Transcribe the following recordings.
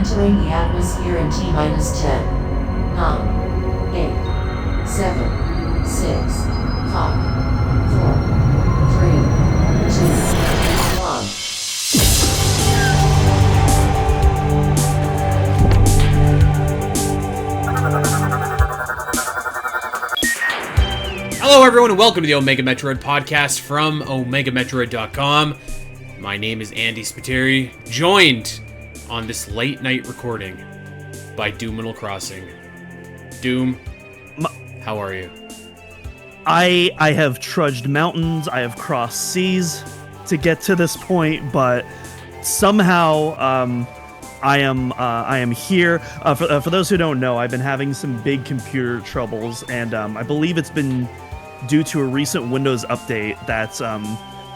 Entering the atmosphere in T minus 10, 9, 8, 7, 6, 5, 4, 3, 2, 1. Hello everyone and welcome to the Omega Metroid podcast from OmegaMetroid.com. My name is Andy Spiteri, joined on this late night recording by Doominal Crossing. Doom, how are you? I have trudged mountains, I have crossed seas to get to this point, but somehow I am here. For those who don't know, I've been having some big computer troubles, and I believe it's been due to a recent Windows update that's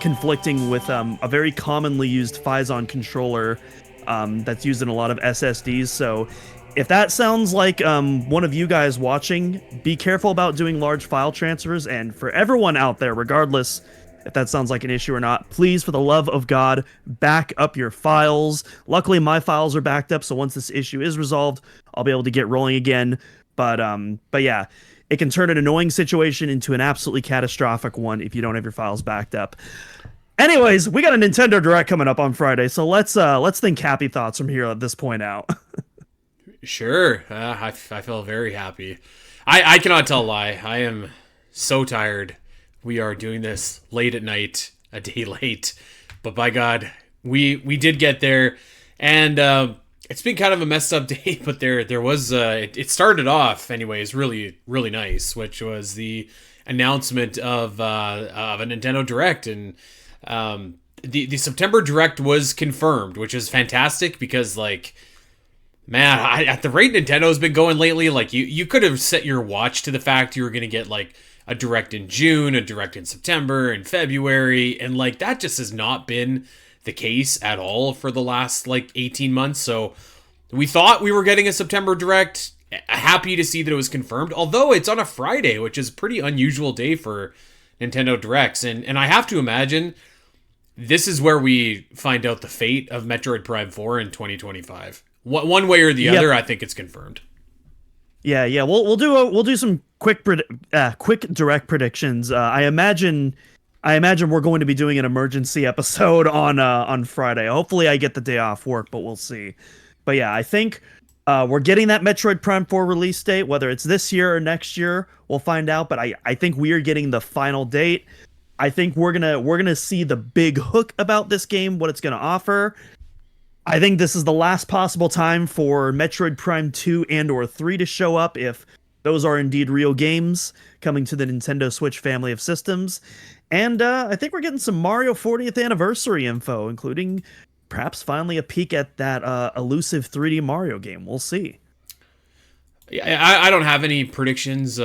conflicting with a very commonly used Phison controller that's used in a lot of SSDs. So if that sounds like one of you guys watching, be careful about doing large file transfers. And for everyone out there, regardless if that sounds like an issue or not, please, for the love of God, back up your files. Luckily, my files are backed up, so once this issue is resolved, I'll be able to get rolling again. But yeah, it can turn an annoying situation into an absolutely catastrophic one if you don't have your files backed up. Anyways, we got a Nintendo Direct coming up on Friday, so let's think happy thoughts from here at this point out. Sure, I feel very happy. I cannot tell a lie. I am so tired. We are doing this late at night, a day late, but by God, we did get there, and it's been kind of a messed up day. But there was it started off anyways really nice, which was the announcement of a Nintendo Direct, and the September Direct was confirmed, which is fantastic because, like, man, at the rate Nintendo's been going lately, like you could have set your watch to the fact you were going to get like a Direct in June, a Direct in September, and February, and like that just has not been the case at all for the last like 18 months. So we thought we were getting a September Direct. Happy to see that it was confirmed, although it's on a Friday, which is a pretty unusual day for Nintendo Directs, and I have to imagine this is where we find out the fate of Metroid Prime 4 in 2025. One way or the other, I think it's confirmed. Yeah. We'll do some quick Direct predictions. I imagine we're going to be doing an emergency episode on Friday. Hopefully, I get the day off work, but we'll see. But yeah, I think we're getting that Metroid Prime 4 release date. Whether it's this year or next year, we'll find out. But I think we are getting the final date. I think we're gonna see the big hook about this game, what it's gonna offer. I think this is the last possible time for Metroid Prime 2 and or 3 to show up, if those are indeed real games coming to the Nintendo Switch family of systems. And I think we're getting some Mario 40th anniversary info, including perhaps finally a peek at that elusive 3D Mario game. We'll see. I don't have any predictions.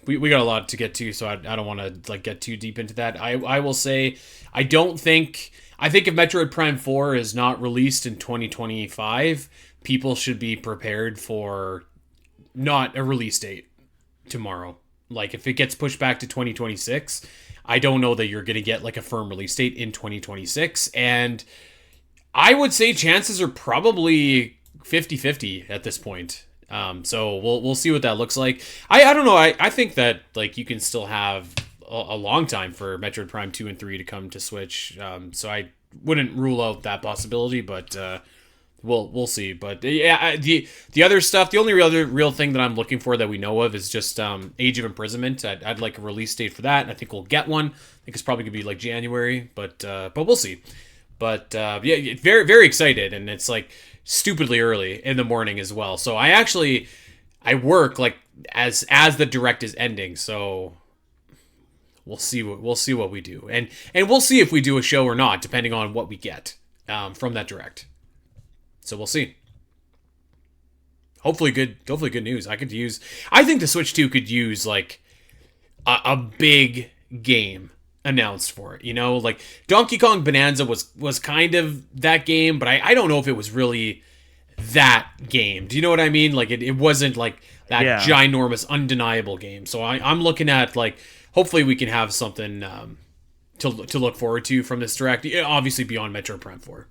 We got a lot to get to, so I don't want to like get too deep into that. I will say I think if Metroid Prime 4 is not released in 2025, people should be prepared for not a release date tomorrow. Like, if it gets pushed back to 2026, I don't know that you're going to get like a firm release date in 2026. And I would say chances are probably 50-50 at this point. So we'll see what that looks like. I don't know. I think that like you can still have a long time for Metroid Prime 2 and 3 to come to Switch. So I wouldn't rule out that possibility, but we'll see. But yeah, the other stuff, the only other real thing that I'm looking for that we know of is just Age of Imprisonment. I'd like a release date for that, and I think we'll get one. I think it's probably gonna be like January, but we'll see. But yeah, very very excited, and it's like stupidly early in the morning as well. So I work like as the Direct is ending, so we'll see what we do, and we'll see if we do a show or not, depending on what we get from that Direct. So we'll see. Hopefully good news. I think the Switch 2 could use like a big game announced for it. You know, like Donkey Kong Bonanza was kind of that game, but I don't know if it was really that game. Do you know what I mean? Like it wasn't like that ginormous, undeniable game. So I'm looking at like, hopefully we can have something to look forward to from this Direct. Obviously beyond Metroid Prime 4.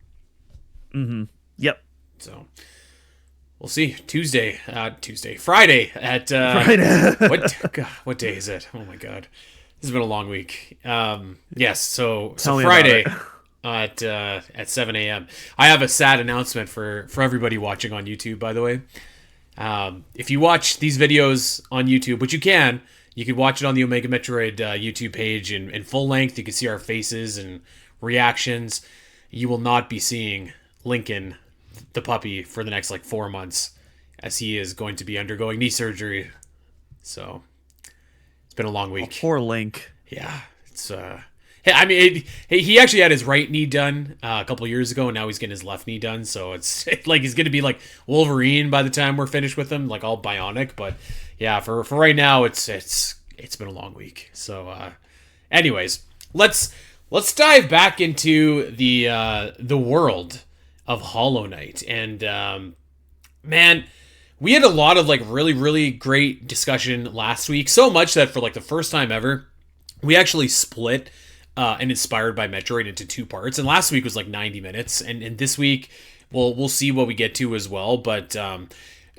Mm-hmm. Yep. So, we'll see. Friday at what day is it? Oh my god, this has been a long week. Yes, so Friday at 7 a.m. I have a sad announcement for everybody watching on YouTube. By the way, if you watch these videos on YouTube, which you can watch it on the Omega Metroid YouTube page in full length. You can see our faces and reactions. You will not be seeing Lincoln, the puppy, for the next 4 months, as he is going to be undergoing knee surgery. So it's been a long week. Oh, poor Link. Yeah, it's I mean, he actually had his right knee done a couple years ago, and now he's getting his left knee done. So it's he's going to be like Wolverine by the time we're finished with him, all bionic. But yeah, for right now, it's been a long week. So, anyways, let's dive back into the world of Hollow Knight. And man, we had a lot of really, really great discussion last week. So much that for the first time ever, we actually split and Inspired by Metroid into 2 parts. And last week was 90 minutes. And this week, we'll see what we get to as well. But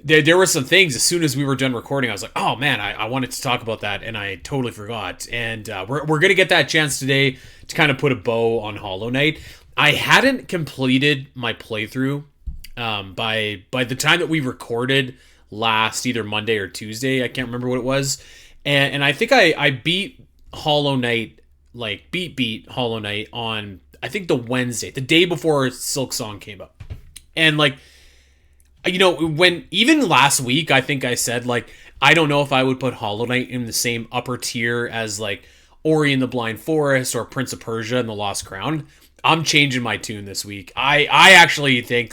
there were some things, as soon as we were done recording, I was like, oh man, I wanted to talk about that, and I totally forgot. And we're going to get that chance today to kind of put a bow on Hollow Knight. I hadn't completed my playthrough by the time that we recorded last, either Monday or Tuesday. I can't remember what it was. And I think I beat Hollow Knight, beat Hollow Knight on, I think, the Wednesday, the day before Silksong came up. And when even last week, I think I said, I don't know if I would put Hollow Knight in the same upper tier as Ori and the Blind Forest or Prince of Persia and the Lost Crown. I'm changing my tune this week. I actually think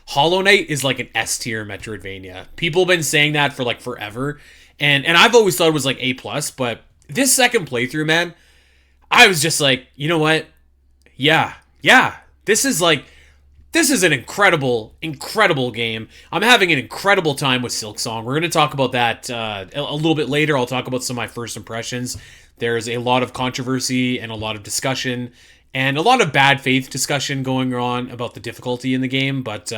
Hollow Knight is an S-tier Metroidvania. People have been saying that for forever. And I've always thought it was A+, but this second playthrough, man, I was just you know what? Yeah, this is an incredible, incredible game. I'm having an incredible time with Silksong. We're going to talk about that a little bit later. I'll talk about some of my first impressions. There's a lot of controversy and a lot of discussion and a lot of bad faith discussion going on about the difficulty in the game. But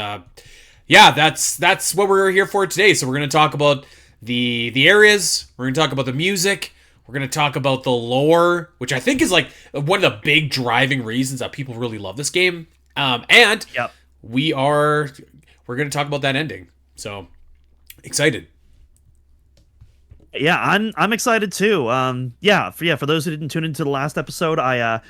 yeah, that's what we're here for today. So we're going to talk about the areas. We're going to talk about the music. We're going to talk about the lore, which I think is one of the big driving reasons that people really love this game. And yep. we're going to talk about that ending. So excited. Yeah, I'm excited too. For those who didn't tune into the last episode, I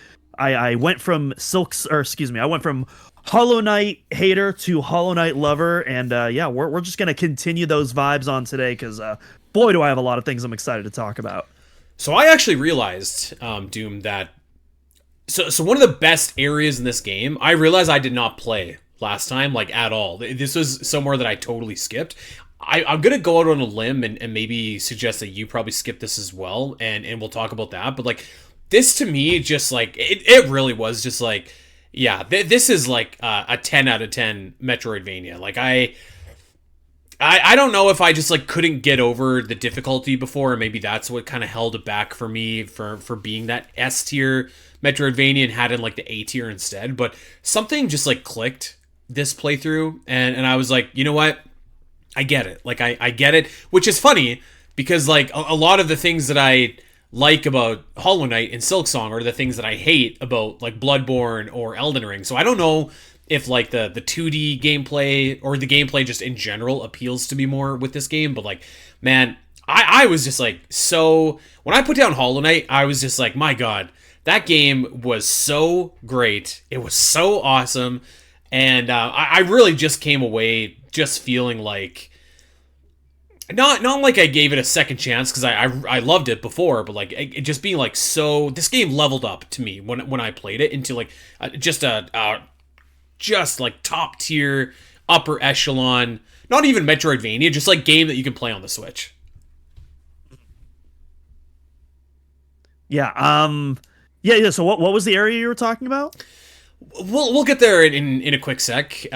went from I went from Hollow Knight hater to Hollow Knight lover, and we're just gonna continue those vibes on today because boy, do I have a lot of things I'm excited to talk about. So I actually realized, Doom, that so one of the best areas in this game, I realized I did not play last time, at all. This was somewhere that I totally skipped. I'm going to go out on a limb and maybe suggest that you probably skip this as well, and we'll talk about that. But, this to me, just, it really was just, this is, a 10 out of 10 Metroidvania. I don't know if I just couldn't get over the difficulty before, and maybe that's what kind of held it back for me for being that S tier Metroidvania and had in the A tier instead. But something just clicked this playthrough, and I was you know what? I get it. I get it, which is funny because a lot of the things that I like about Hollow Knight and Silksong are the things that I hate about Bloodborne or Elden Ring. So I don't know if the 2D gameplay or the gameplay just in general appeals to me more with this game. But man, I was just so, when I put down Hollow Knight, I was just my God, that game was so great. It was so awesome. And I really just came away just feeling not I gave it a second chance because I loved it before, but it just being so, this game leveled up to me when I played it into just top tier, upper echelon, not even Metroidvania, just game that you can play on the Switch. Yeah. So what was the area you were talking about? We'll get there in a quick sec.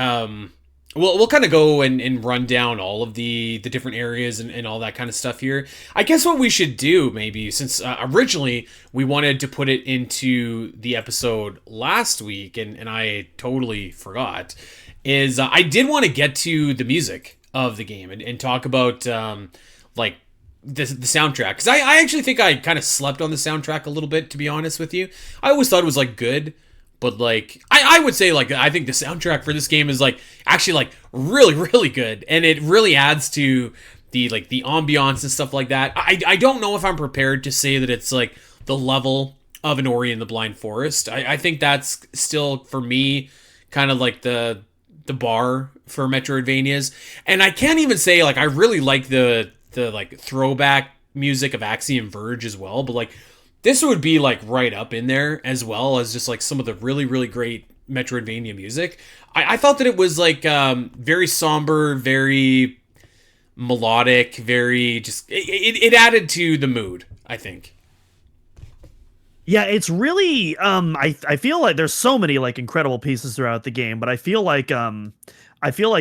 We'll kind of go and run down all of the different areas and all that kind of stuff here. I guess what we should do, maybe, since originally we wanted to put it into the episode last week, and I totally forgot, is I did want to get to the music of the game and talk about like the soundtrack, because I actually think I kind of slept on the soundtrack a little bit, to be honest with you. I always thought it was like good, but like I would say like I think the soundtrack for this game is like actually like really really good, and it really adds to the like the ambiance and stuff like that. I don't know if I'm prepared to say that it's like the level of an Ori and the Blind Forest. I think that's still for me kind of like the bar for Metroidvanias, and I can't even say like I really like the like throwback music of Axiom Verge as well, but like this would be like right up in there, as well as just like some of the really really great Metroidvania music. I thought that it was like very somber, very melodic, very just it added to the mood, I think. Yeah, it's really I feel like there's so many like incredible pieces throughout the game, but I feel like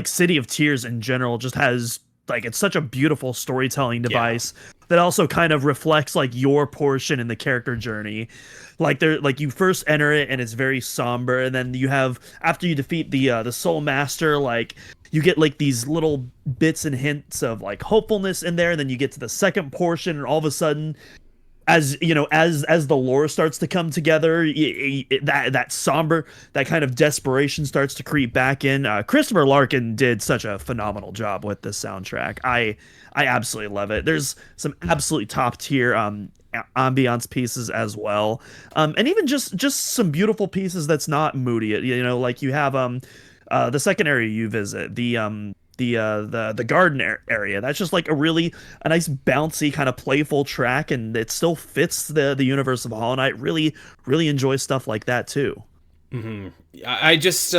City of Tears in general just has like it's such a beautiful storytelling device that also kind of reflects like your portion in the character journey. Like like you first enter it and it's very somber, and then you have, after you defeat the Soul Master, like you get like these little bits and hints of like hopefulness in there, and then you get to the second portion and all of a sudden, as you know, as the lore starts to come together, that somber, that kind of desperation starts to creep back in. Christopher Larkin did such a phenomenal job with this soundtrack. I absolutely love it. There's some absolutely top tier ambiance pieces as well, and even just some beautiful pieces that's not moody. You know, like you have the second area you visit, the garden area. That's just like a nice bouncy kind of playful track, and it still fits the universe of Hollow Knight. Really enjoy stuff like that too. I just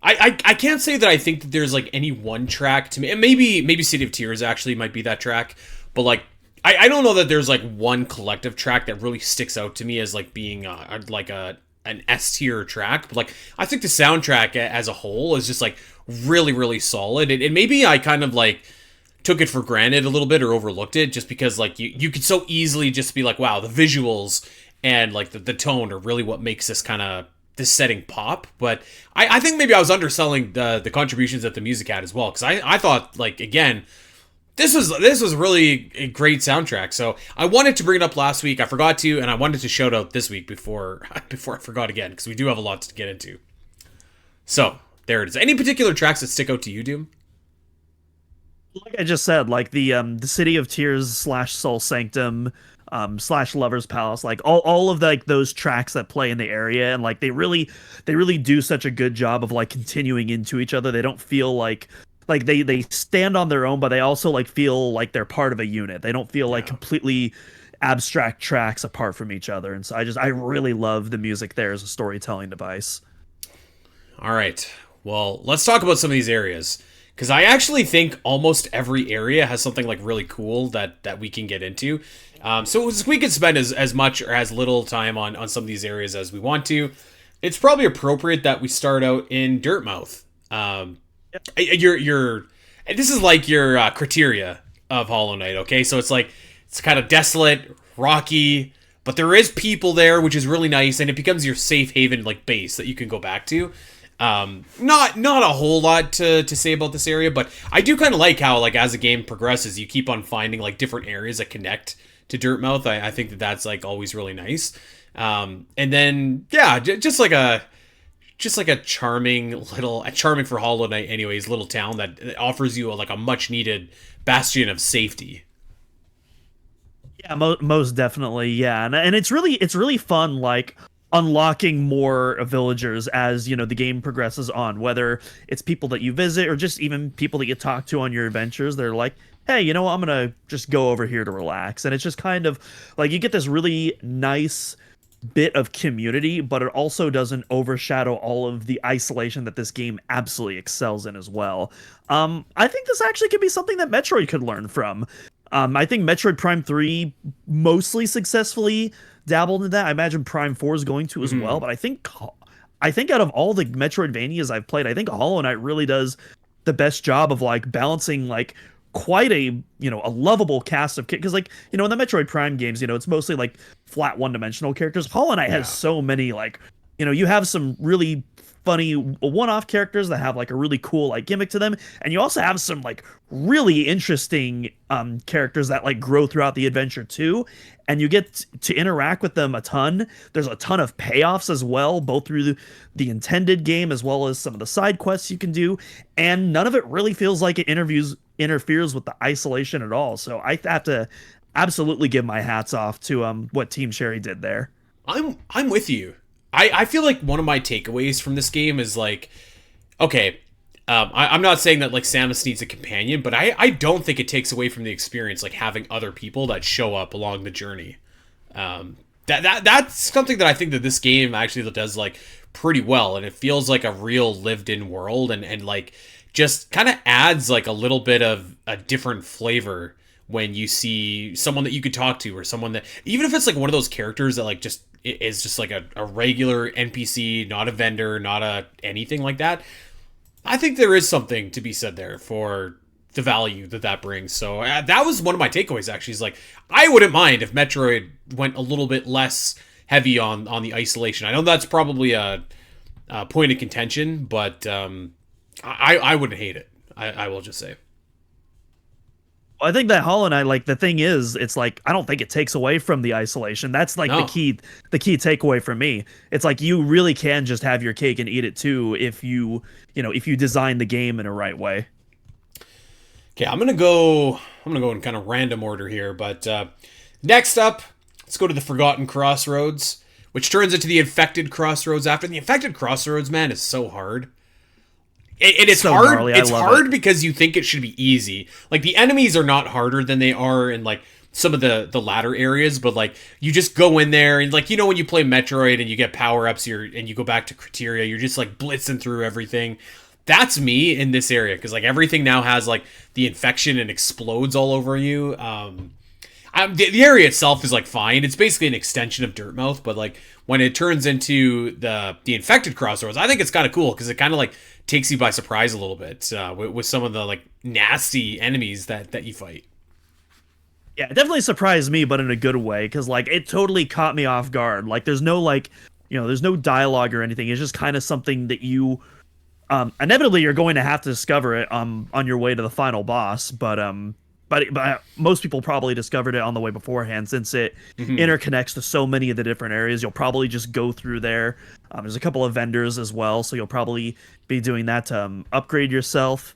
I can't say that I think that there's like any one track to me, and maybe City of Tears actually might be that track, but like I don't know that there's like one collective track that really sticks out to me as like being an S-tier track. But like I think the soundtrack as a whole is just like really really solid, and maybe I kind of like took it for granted a little bit or overlooked it, just because like you could so easily just be like, wow, the visuals and like the tone are really what makes this kind of this setting pop. But I think maybe I was underselling the contributions that the music had as well, because I thought like, again, this was really a great soundtrack. So I wanted to bring it up last week, I forgot to, and I wanted to shout out this week before I forgot again, because we do have a lot to get into. So there it is. Any particular tracks that stick out to you, Doom? Like I just said, like the City of Tears / Soul Sanctum / Lover's Palace, like all of like those tracks that play in the area, and like they really do such a good job of like continuing into each other. They don't feel like they stand on their own, but they also like feel like they're part of a unit. They don't feel like completely abstract tracks apart from each other. And so I really love the music there as a storytelling device. All right, well, let's talk about some of these areas, because I actually think almost every area has something like really cool that we can get into. So we can spend as much or as little time on some of these areas as we want to. It's probably appropriate that we start out in Dirtmouth. This is like your criteria of Hollow Knight, okay? So it's like, it's kind of desolate, rocky, but there is people there, which is really nice, and it becomes your safe haven like base that you can go back to. Not a whole lot to say about this area, but I do kind of like how, like, as the game progresses, you keep on finding like different areas that connect to Dirtmouth. I think that's like always really nice. And then just like a charming for Hollow Knight anyways, little town that offers you like a much needed bastion of safety. Yeah, most definitely. Yeah. And it's really fun, like unlocking more villagers as, you know, the game progresses on, whether it's people that you visit or just even people that you talk to on your adventures. They're like, hey, you know, I'm going to just go over here to relax. And it's just kind of like you get this really nice bit of community, but it also doesn't overshadow all of the isolation that this game absolutely excels in as well. I think this actually could be something that Metroid could learn from. I think Metroid Prime 3 mostly successfully dabbled in that. I imagine Prime 4 is going to as well, but I think out of all the Metroidvanias I've played, I think Hollow Knight really does the best job of like balancing like quite a, you know, a lovable cast of, because like, you know, in the Metroid Prime games, you know, it's mostly like flat one-dimensional characters. Hollow Knight has so many, like, you know, you have some really funny one-off characters that have like a really cool like gimmick to them, and you also have some like really interesting characters that like grow throughout the adventure too, and you get to interact with them a ton. There's a ton of payoffs as well, both through the intended game as well as some of the side quests you can do, and none of it really feels like it interferes with the isolation at all. So I have to absolutely give my hats off to what Team Cherry did there. I'm with you. I feel like one of my takeaways from this game is like, okay, I'm not saying that like Samus needs a companion, but I don't think it takes away from the experience, like having other people that show up along the journey. That's something that I think that this game actually does like pretty well, and it feels like a real lived-in world, and like just kind of adds like a little bit of a different flavor when you see someone that you could talk to, or someone that, even if it's like one of those characters that like just is just like a regular NPC, not a vendor, not a anything like that. I think there is something to be said there for the value that brings. So that was one of my takeaways, actually, is like, I wouldn't mind if Metroid went a little bit less heavy on the isolation. I know that's probably a point of contention, but I wouldn't hate it. I will just say. I think that Hollow Knight, like the thing is, it's like I don't think it takes away from the isolation. That's like the key takeaway for me. It's like you really can just have your cake and eat it too if you design the game in a right way. Okay, I'm gonna go in kind of random order here, but next up, let's go to the Forgotten Crossroads, which turns into the Infected Crossroads after. The Infected Crossroads, man, is so hard. It's so hard. Gnarly. It's hard because you think it should be easy. Like, the enemies are not harder than they are in like some of the latter areas, but like you just go in there and like, when you play Metroid and you get power ups, and you go back to Criteria, you're just like blitzing through everything. That's me in this area, because like everything now has like the infection and explodes all over you. The area itself is like fine. It's basically an extension of Dirtmouth, but like when it turns into the Infected Crossroads, I think it's kind of cool because it kind of like takes you by surprise a little bit with some of the like nasty enemies that you fight. Yeah, it definitely surprised me, but in a good way, because like it totally caught me off guard. Like there's no like, there's no dialogue or anything. It's just kind of something that you inevitably you're going to have to discover it on your way to the final boss, but most people probably discovered it on the way beforehand, since it interconnects to so many of the different areas. You'll probably just go through there. There's a couple of vendors as well, so you'll probably be doing that to upgrade yourself.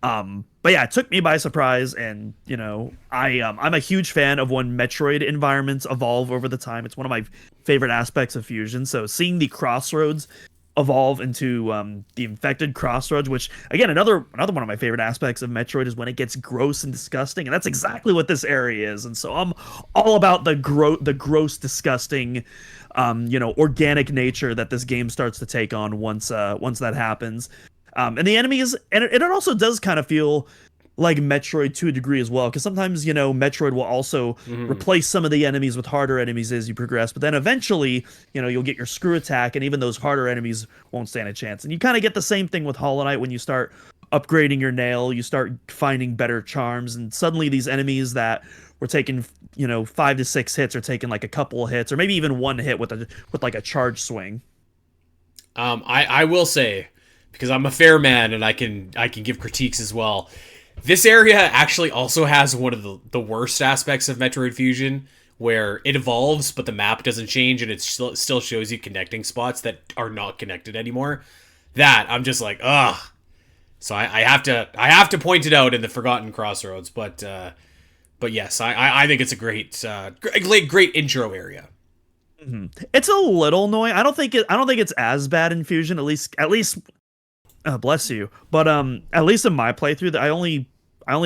But yeah, it took me by surprise, and I'm a huge fan of when Metroid environments evolve over the time. It's one of my favorite aspects of Fusion. So seeing the Crossroads evolve into the Infected Crossroads, which again, another one of my favorite aspects of Metroid is when it gets gross and disgusting, and that's exactly what this area is. And so I'm all about the gross, disgusting, organic nature that this game starts to take on once that happens. And the enemies, and it also does kind of feel like Metroid to a degree as well, because sometimes Metroid will also replace some of the enemies with harder enemies as you progress, but then eventually you'll get your screw attack, and even those harder enemies won't stand a chance. And you kind of get the same thing with Hollow Knight when you start upgrading your nail, you start finding better charms, and suddenly these enemies that were taking 5 to 6 hits are taking like a couple of hits, or maybe even one hit with like a charge swing. I will say, because I'm a fair man and I can give critiques as well, this area actually also has one of the worst aspects of Metroid Fusion, where it evolves, but the map doesn't change, and it still shows you connecting spots that are not connected anymore. That, I'm just like, ugh. So I have to point it out in the Forgotten Crossroads, but yes, I think it's a great intro area. Mm-hmm. It's a little annoying. I don't think it's as bad in Fusion, at least. Bless you. But at least in my playthrough, I only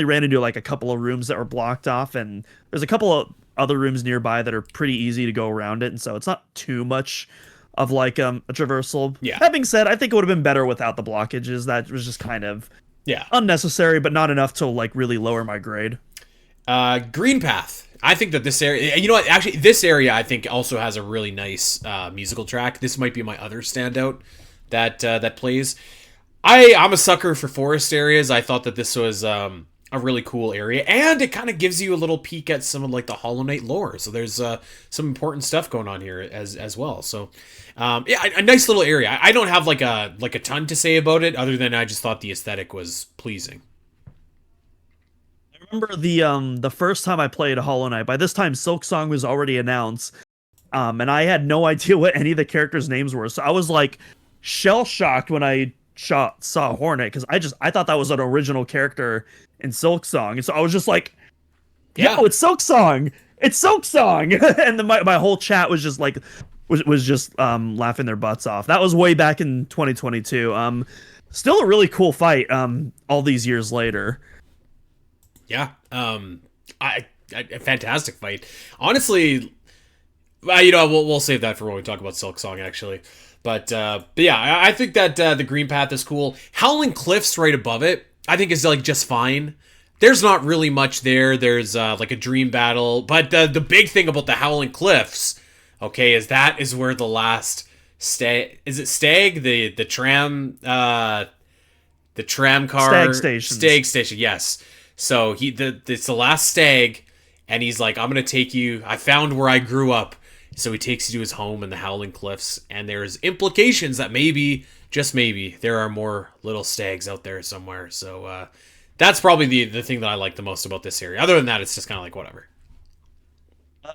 ran into like a couple of rooms that were blocked off, and there's a couple of other rooms nearby that are pretty easy to go around it, and so it's not too much of like a traversal. Yeah. That being said, I think it would have been better without the blockages. That was just kind of unnecessary, but not enough to like really lower my grade. Green Path. I think that this area, you know what, actually this area I think also has a really nice musical track. This might be my other standout that plays. I'm a sucker for forest areas. I thought that this was a really cool area, and it kind of gives you a little peek at some of like the Hollow Knight lore. So there's some important stuff going on here as well. So yeah, a nice little area. I don't have like a ton to say about it, other than I just thought the aesthetic was pleasing. I remember the first time I played Hollow Knight. By this time, Silksong was already announced, and I had no idea what any of the characters' names were. So I was like shell shocked when I saw Hornet, because I thought that was an original character in Silksong, and so I was just like, Yeah, "Yo, it's Silksong! It's Silksong!" And then my whole chat was just like, was just laughing their butts off. That was way back in 2022. Still a really cool fight. All these years later. yeah. A fantastic fight. Honestly, you know, we'll save that for when we talk about Silksong, actually. But yeah, I think that the green path is cool. Howling Cliffs right above it, I think is like just fine. There's not really much there. There's like a dream battle, but the big thing about the Howling Cliffs, okay, is that is where the last stag, is it stag, the tram car stag station, yes. So it's the last stag, and he's like, I'm gonna take you. I found where I grew up. So he takes you to his home in the Howling Cliffs, and there's implications that maybe, just maybe, there are more little stags out there somewhere. So that's probably the thing that I like the most about this area. Other than that, it's just kind of like whatever.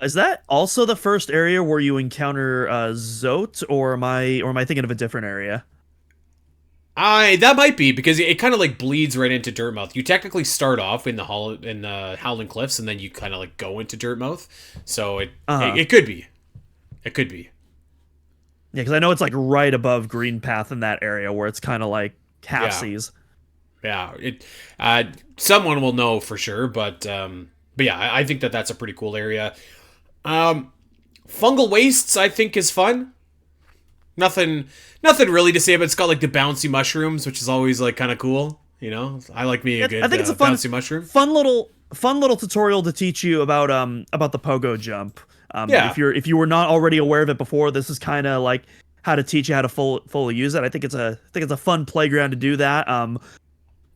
Is that also the first area where you encounter Zote, or am I thinking of a different area? That might be, because it kind of like bleeds right into Dirtmouth. You technically start off in the Howling Cliffs, and then you kind of like go into Dirtmouth. So it could be. It could be. Yeah, because I know it's like right above Green Path in that area where it's kind of like halfsies. Yeah, someone will know for sure, but yeah, I think that that's a pretty cool area. Fungal Wastes, I think, is fun. Nothing really to say, but it's got like the bouncy mushrooms, which is always like kind of cool. You know, I like me a good I think it's a fun, bouncy mushroom. Fun little tutorial to teach you about the pogo jump. Yeah. If you were not already aware of it before, this is kind of like how to teach you how to fully use it. I think it's a fun playground to do that.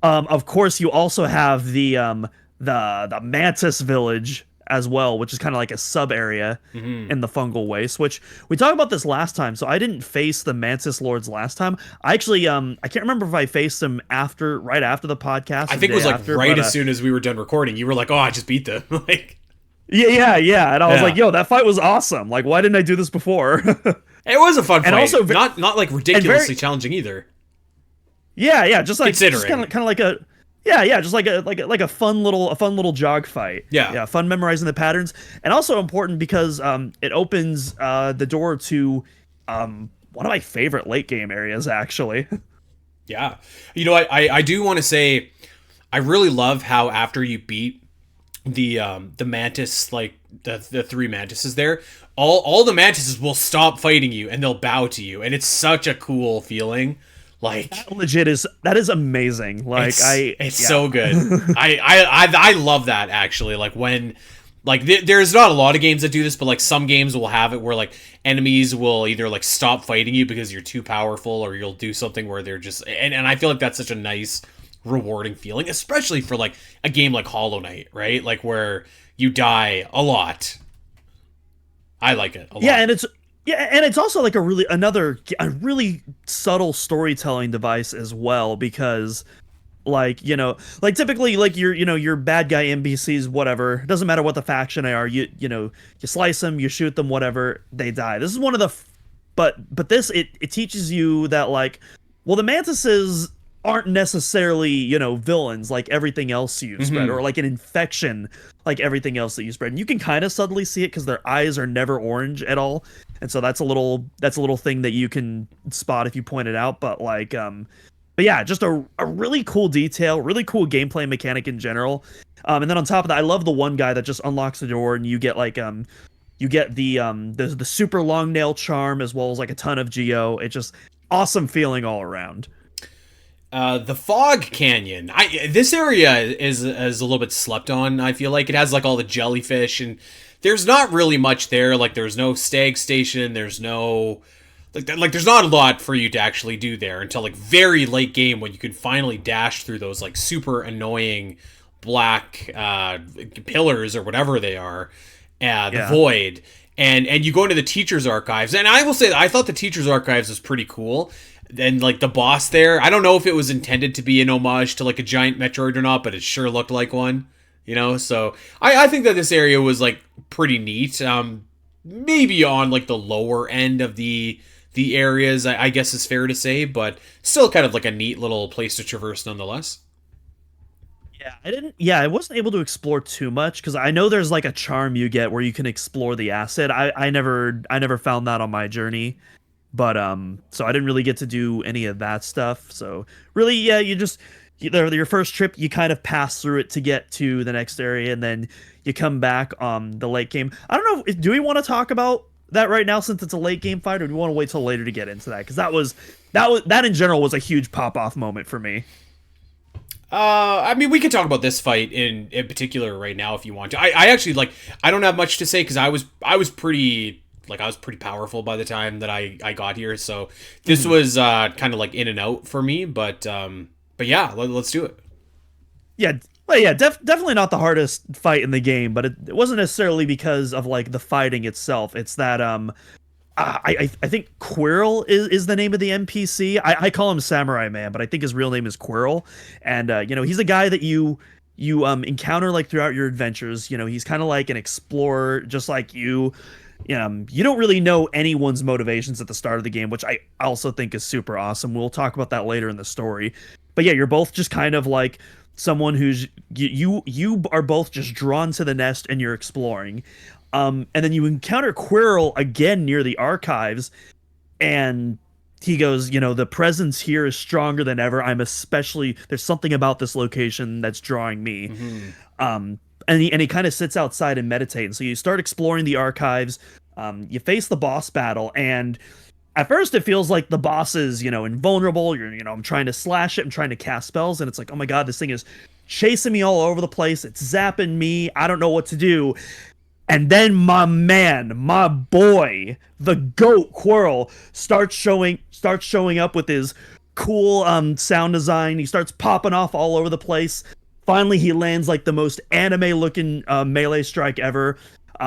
Of course, you also have the Mantis Village as well, which is kind of like a sub area in the Fungal Waste. Which we talked about this last time, so I didn't face the Mantis Lords last time. I actually I can't remember if I faced them right after the podcast. I think it was like as soon as we were done recording. You were like, "Oh, I just beat them." Like. Yeah, and I was like, "Yo, that fight was awesome! Like, why didn't I do this before?" It was a fun fight, and also not like ridiculously challenging either. Yeah, just like considering, kind of like a just like a fun little jog fight. Yeah, fun memorizing the patterns, and also important because it opens the door to one of my favorite late game areas, actually. Yeah, you know what? I do want to say, I really love how after you beat the mantis, like the three mantises there, all the mantises will stop fighting you and they'll bow to you, and it's such a cool feeling. Like that is amazing. Like it's so good. I love that, actually. Like when like there's not a lot of games that do this, but like some games will have it where like enemies will either like stop fighting you because you're too powerful, or you'll do something where they're just and I feel like that's such a nice, rewarding feeling, especially for like a game like Hollow Knight, right? Like where you die a lot. I like it a lot. And it's also like a really subtle storytelling device as well, because like, you know, like typically like your bad guy NPCs, whatever, it doesn't matter what the faction they are, you slice them, you shoot them, whatever, they die. This is one of the but this it teaches you that, like, well, the mantises aren't necessarily, villains like everything else you spread, or like an infection like everything else that you spread. And you can kind of subtly see it because their eyes are never orange at all, and so that's a little thing that you can spot if you point it out. But like, but yeah, just a really cool detail, really cool gameplay mechanic in general. And then on top of that, I love the one guy that just unlocks the door, and you get like you get the super long nail charm, as well as like a ton of geo. It's just awesome feeling all around. The Fog Canyon. This area is a little bit slept on. I feel like it has like all the jellyfish, and there's not really much there. Like there's no stag station. There's no like there's not a lot for you to actually do there until like very late game, when you can finally dash through those like super annoying black pillars or whatever they are, the Yeah. void, and you go into the teacher's archives. And I will say that I thought the teacher's archives was pretty cool. And like the boss there, I don't know if it was intended to be an homage to like a giant Metroid or not, but it sure looked like one. So I think that this area was like pretty neat. Maybe on like the lower end of the areas, I guess is fair to say, but still kind of like a neat little place to traverse nonetheless. I wasn't able to explore too much because I know there's like a charm you get where you can explore the acid. I never found that on my journey. But so I didn't really get to do any of that stuff. So really, yeah, your first trip, you kind of pass through it to get to the next area, and then you come back the late game. I don't know, do we want to talk about that right now since it's a late game fight, or do we want to wait till later to get into that? Because that in general was a huge pop off moment for me. I mean, we can talk about this fight in particular right now if you want to. I actually like. I don't have much to say because I was pretty powerful by the time that I got here. So this was kind of like in and out for me. But yeah, let's do it. Yeah, well, yeah, definitely not the hardest fight in the game, but it wasn't necessarily because of like the fighting itself. It's that I think Quirrell is the name of the NPC. I call him Samurai Man, but I think his real name is Quirrell. And he's a guy that you encounter like throughout your adventures. He's kind of like an explorer, just like you. You don't really know anyone's motivations at the start of the game, which I also think is super awesome. We'll talk about that later in the story. But yeah, you're both just kind of like someone who's you are both just drawn to the nest and you're exploring. And then you encounter Quirrell again near the archives, and he goes, the presence here is stronger than ever. There's something about this location that's drawing me. Mm-hmm. And he kind of sits outside and meditates. And so you start exploring the archives. You face the boss battle, and at first it feels like the boss is, invulnerable. I'm trying to slash it. I'm trying to cast spells, and it's like, oh my god, this thing is chasing me all over the place. It's zapping me. I don't know what to do. And then my boy, the goat Quirrell starts showing up with his cool sound design. He starts popping off all over the place. Finally, he lands like the most anime-looking melee strike ever,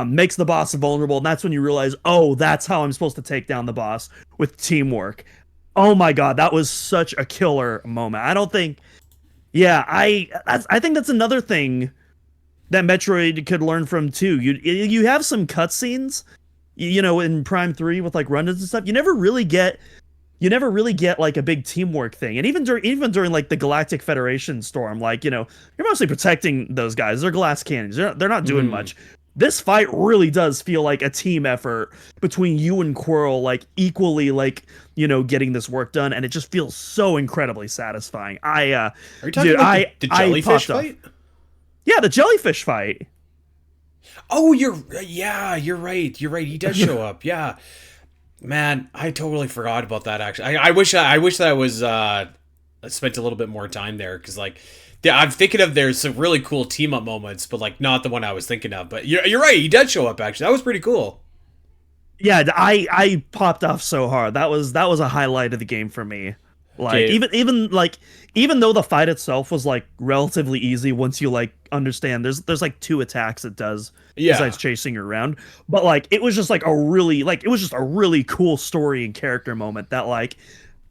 makes the boss vulnerable, and that's when you realize, oh, that's how I'm supposed to take down the boss, with teamwork. Oh my god, that was such a killer moment. I think that's another thing that Metroid could learn from too. You have some cutscenes, in Prime 3 with like run-ins and stuff. You never really get like a big teamwork thing. And even during like the Galactic Federation storm, like, you're mostly protecting those guys. They're glass cannons. They're not doing much. This fight really does feel like a team effort between you and Quirrell, like equally, like, getting this work done, and it just feels so incredibly satisfying. Are you talking about the jellyfish fight? Yeah, the jellyfish fight. Oh, you're right. He does show up. Yeah. Man, I totally forgot about that. Actually, I wish that I was spent a little bit more time there, because like, yeah, I'm thinking of there's some really cool team up moments, but like not the one I was thinking of. But you're right. He did show up. Actually, that was pretty cool. Yeah, I popped off so hard. That was a highlight of the game for me. Like, even though the fight itself was like relatively easy once you like understand there's like 2 attacks it does besides chasing you around, but like it was just a really cool story and character moment that, like,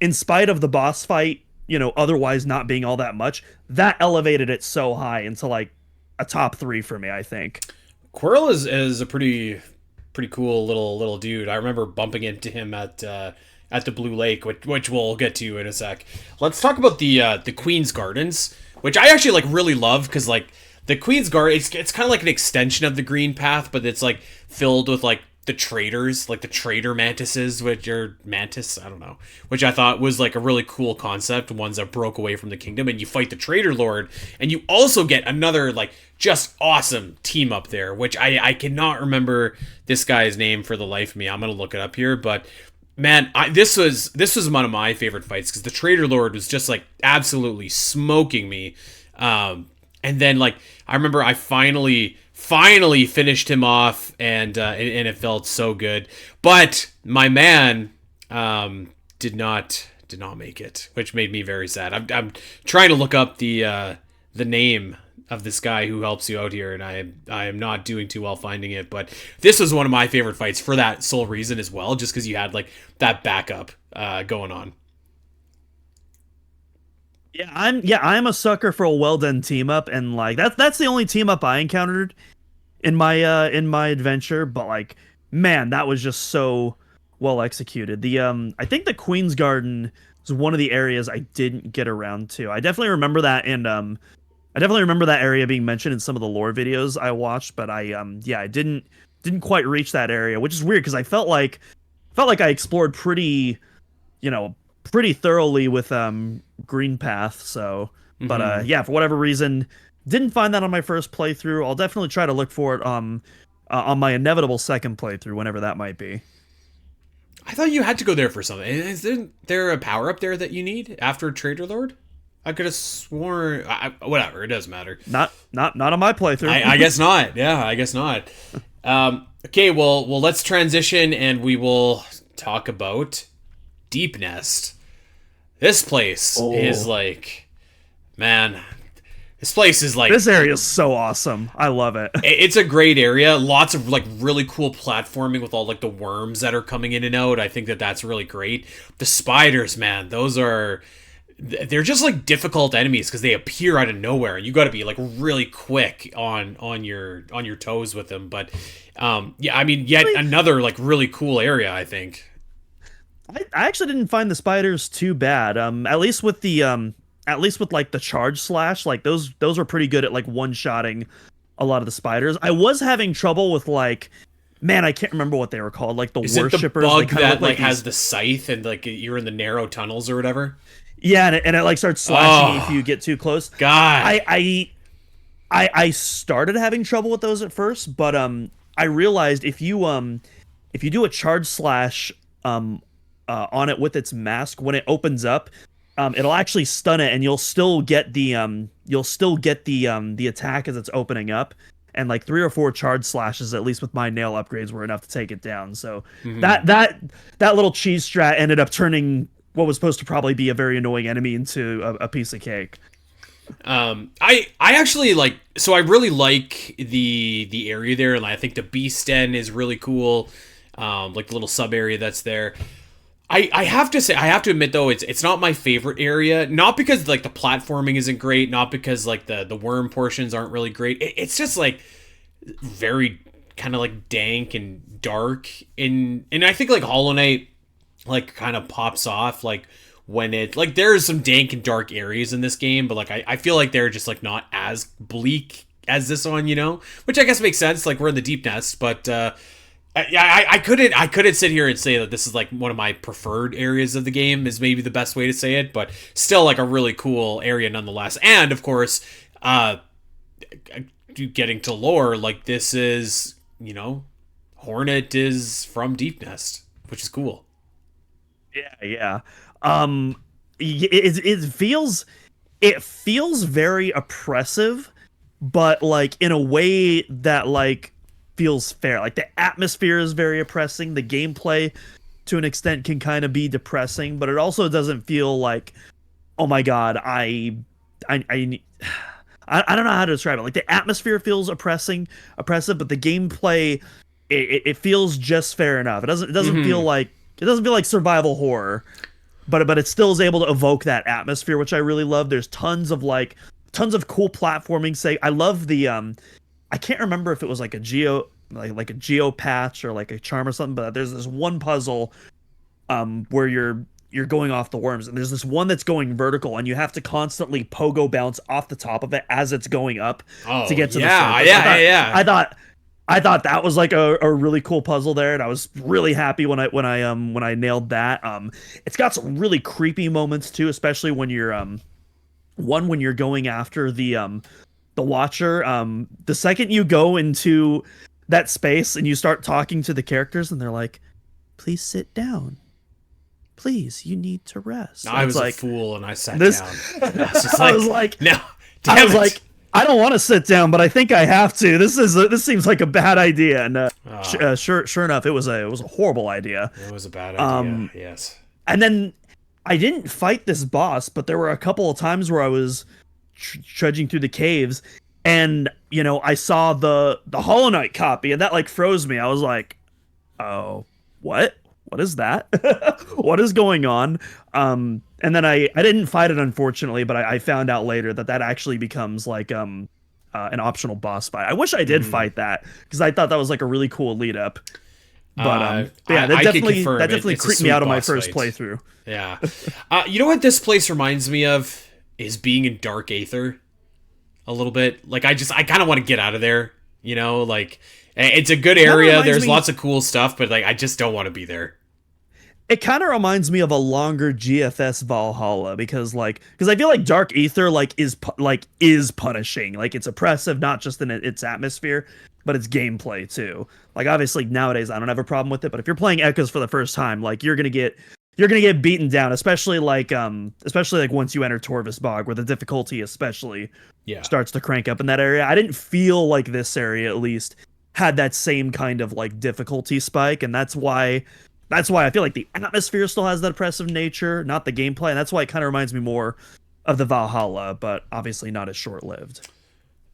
in spite of the boss fight, otherwise not being all that much, that elevated it so high into like a top 3 for me, I think. Quirrell is a pretty cool little dude. I remember bumping into him at the Blue Lake, which we'll get to in a sec. Let's talk about the Queen's Gardens, which I actually like really love, because like the Queen's Garden, it's kind of like an extension of the Green Path, but it's like filled with like the traders, like the trader mantises, which are mantis, I don't know, which I thought was like a really cool concept. Ones that broke away from the kingdom, and you fight the trader lord, and you also get another like just awesome team up there, which I cannot remember this guy's name for the life of me. I'm gonna look it up here, but man, this was one of my favorite fights, because the Trader Lord was just like absolutely smoking me. And then like I remember I finally finished him off, and it felt so good. But my man did not make it, which made me very sad. I'm trying to look up the name of this guy who helps you out here, and I am not doing too well finding it. But this was one of my favorite fights for that sole reason as well, just because you had like that backup going on. I'm a sucker for a well done team up, and like that's the only team up I encountered in my adventure. But like, man, that was just so well executed. I think the Queen's Garden was one of the areas I didn't get around to. I definitely remember that, and I definitely remember that area being mentioned in some of the lore videos I watched. But I didn't quite reach that area, which is weird because I felt like I explored pretty thoroughly with Green Path. So, but for whatever reason, didn't find that on my first playthrough. I'll definitely try to look for it on my inevitable second playthrough, whenever that might be. I thought you had to go there for something. Is there a power up there that you need after Trader Lord? I could have sworn. Whatever, it doesn't matter. Not on my playthrough. I guess not. Yeah, I guess not. Okay, well, let's transition and we will talk about Deep Nest. This place is like, man, this place is like... This area is so awesome. I love it. It's a great area. Lots of like really cool platforming with all like the worms that are coming in and out. I think that's really great. The spiders, man, they're just like difficult enemies because they appear out of nowhere and you got to be like really quick on your toes with them. But yet another like really cool area, I think. I actually didn't find the spiders too bad. At least with like the charge slash, like those were pretty good at like one-shotting a lot of the spiders. I was having trouble with like, man, I can't remember what they were called, like the worshippers. Is it the bug that like has the scythe and like you're in the narrow tunnels or whatever? Yeah, and it like starts slashing if you get too close. God, I started having trouble with those at first, but I realized if you do a charge slash on it with its mask, when it opens up, it'll actually stun it, and you'll still get the attack as it's opening up. And like 3 or 4 charge slashes, at least with my nail upgrades, were enough to take it down. So that little cheese strat ended up turning what was supposed to probably be a very annoying enemy into a piece of cake. I actually like, so I really like the area there, and I think the beast den is really cool. Like the little sub area that's there. I have to admit though, it's not my favorite area, not because like the platforming isn't great, not because like the worm portions aren't really great. It's just like very kind of like dank and dark, and I think like Hollow Knight like kind of pops off like when it like there's some dank and dark areas in this game, but like I feel like they're just like not as bleak as this one, which I guess makes sense. Like we're in the Deep Nest, but I couldn't sit here and say that this is like one of my preferred areas of the game, is maybe the best way to say it, but still like a really cool area nonetheless. And of course, getting to lore, like this is, Hornet is from Deep Nest, which is cool. Yeah. It feels very oppressive, but like in a way that like feels fair. Like the atmosphere is very oppressing. The gameplay to an extent can kind of be depressing, but it also doesn't feel like, oh my god, I don't know how to describe it. Like the atmosphere feels oppressive, but the gameplay it feels just fair enough. It doesn't feel like survival horror, but it still is able to evoke that atmosphere, which I really love. There's tons of cool platforming. Say, I love the I can't remember if it was like a geo patch or like a charm or something, but there's this one puzzle where you're going off the worms, and there's this one that's going vertical, and you have to constantly pogo bounce off the top of it as it's going up to get to the surface. Yeah. I thought that was like a really cool puzzle there, and I was really happy when I nailed that. It's got some really creepy moments too, especially when you're when you're going after the Watcher. The second you go into that space and you start talking to the characters, and they're like, "Please sit down. Please, you need to rest." I was like, a fool, and I sat down. I was like, no, damn it. Like, I don't want to sit down, but I think I have to. This seems like a bad idea. And sure enough, it was a horrible idea. It was a bad idea. Yes. And then I didn't fight this boss, but there were a couple of times where I was trudging through the caves, and I saw the Hollow Knight copy, and that like froze me. I was like, oh, what is that? What is going on? And then I didn't fight it, unfortunately, but I found out later that actually becomes like an optional boss fight. I wish I did fight that, because I thought that was like a really cool lead up. But yeah, that definitely creeped me out of my first playthrough. Yeah. You know what this place reminds me of is being in Dark Aether a little bit. Like I kind of want to get out of there, like it's a good area. There's lots of cool stuff, but like I just don't want to be there. It kind of reminds me of a longer GFS Valhalla, because I feel like Dark Aether is punishing. Like, it's oppressive, not just in its atmosphere, but its gameplay too. Like, obviously nowadays I don't have a problem with it, but if you're playing Echoes for the first time, like you're gonna get beaten down, especially once you enter Torvus Bog, where the difficulty especially starts to crank up in that area. I didn't feel like this area, at least, had that same kind of like difficulty spike, and that's why I feel like the atmosphere still has that oppressive nature, not the gameplay, and that's why it kind of reminds me more of the Valhalla, but obviously not as short-lived.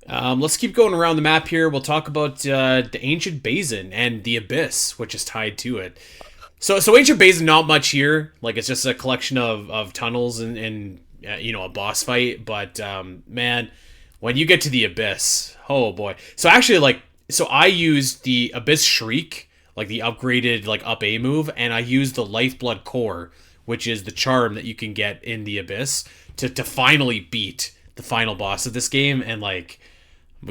Let's keep going around the map here. We'll talk about the Ancient Basin and the Abyss, which is tied to it. So Ancient Basin, not much here. Like, it's just a collection of tunnels and a boss fight. But man, when you get to the Abyss, oh boy. So actually, I used the Abyss Shriek, like the upgraded up A move, and I used the Lifeblood Core, which is the charm that you can get in the Abyss to finally beat the final boss of this game. And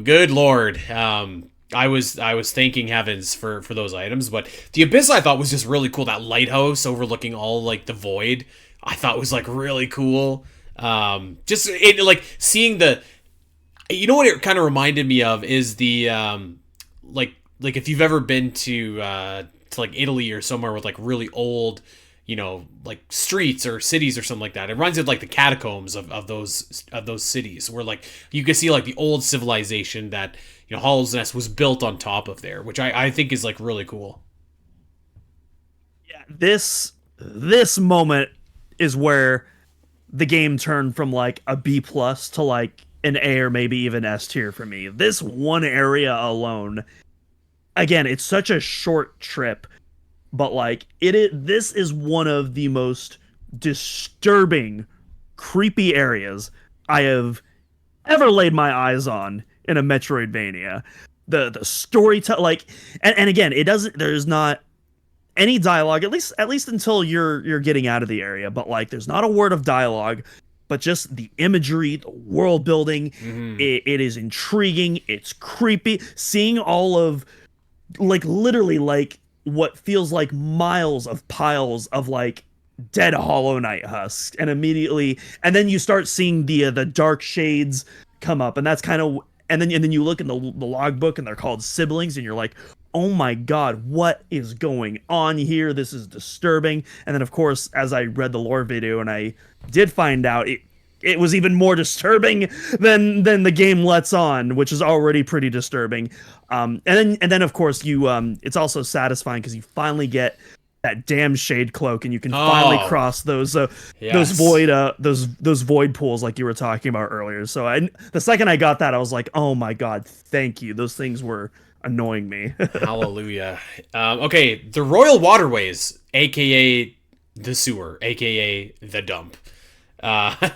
good lord, I was thanking heavens for those items. But the Abyss, I thought, was just really cool. That lighthouse overlooking all the void, I thought was really cool. Just it seeing the, what it kind of reminded me of is the if you've ever been to Italy or somewhere with really old, streets or cities or something like that. It reminds me of the catacombs of those cities, where you can see the old civilization that Hollow's Nest was built on top of there, which I think is really cool. Yeah, this moment is where the game turned from a B plus to an A or maybe even S tier for me. This one area alone. Again, it's such a short trip, but this is one of the most disturbing, creepy areas I have ever laid my eyes on in a Metroidvania. The storytelling, and again, there's not any dialogue, at least until you're getting out of the area, but there's not a word of dialogue, but just the imagery, the world building. It is intriguing, it's creepy, seeing all of literally what feels like miles of piles of dead Hollow Knight husks, and then you start seeing the dark shades come up, and that's kind of, and then you look in the logbook, and they're called siblings, and you're like, oh my god, what is going on here? This is disturbing. And then of course, as I read the lore video, and I did find out it was even more disturbing than the game lets on, which is already pretty disturbing. And then of course it's also satisfying because you finally get that damn shade cloak, and you can finally cross those void pools like you were talking about earlier. So the second I got that, I was like, oh my god, thank you. Those things were annoying me. Hallelujah. Okay, the Royal Waterways, aka the sewer, aka the dump. I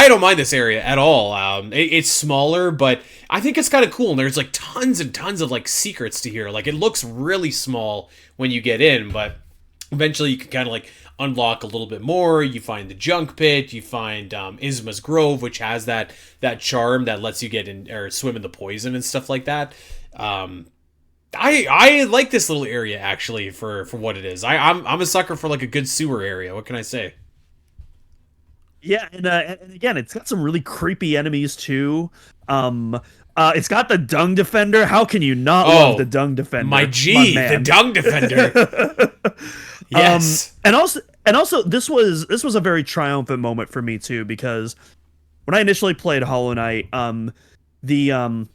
don't mind this area at all. It's smaller, but I think it's kind of cool. And there's tons and tons of secrets to here. It looks really small when you get in, but eventually you can kind of unlock a little bit more. You find the junk pit. You find Isma's Grove, which has that charm that lets you get in or swim in the poison and stuff like that. I like this little area actually for what it is. I'm a sucker for a good sewer area. What can I say? Yeah, and again, it's got some really creepy enemies too. It's got the Dung Defender. How can you not love the Dung Defender? My the Dung Defender. Yes. And also, this was a very triumphant moment for me too, because when I initially played Hollow Knight, the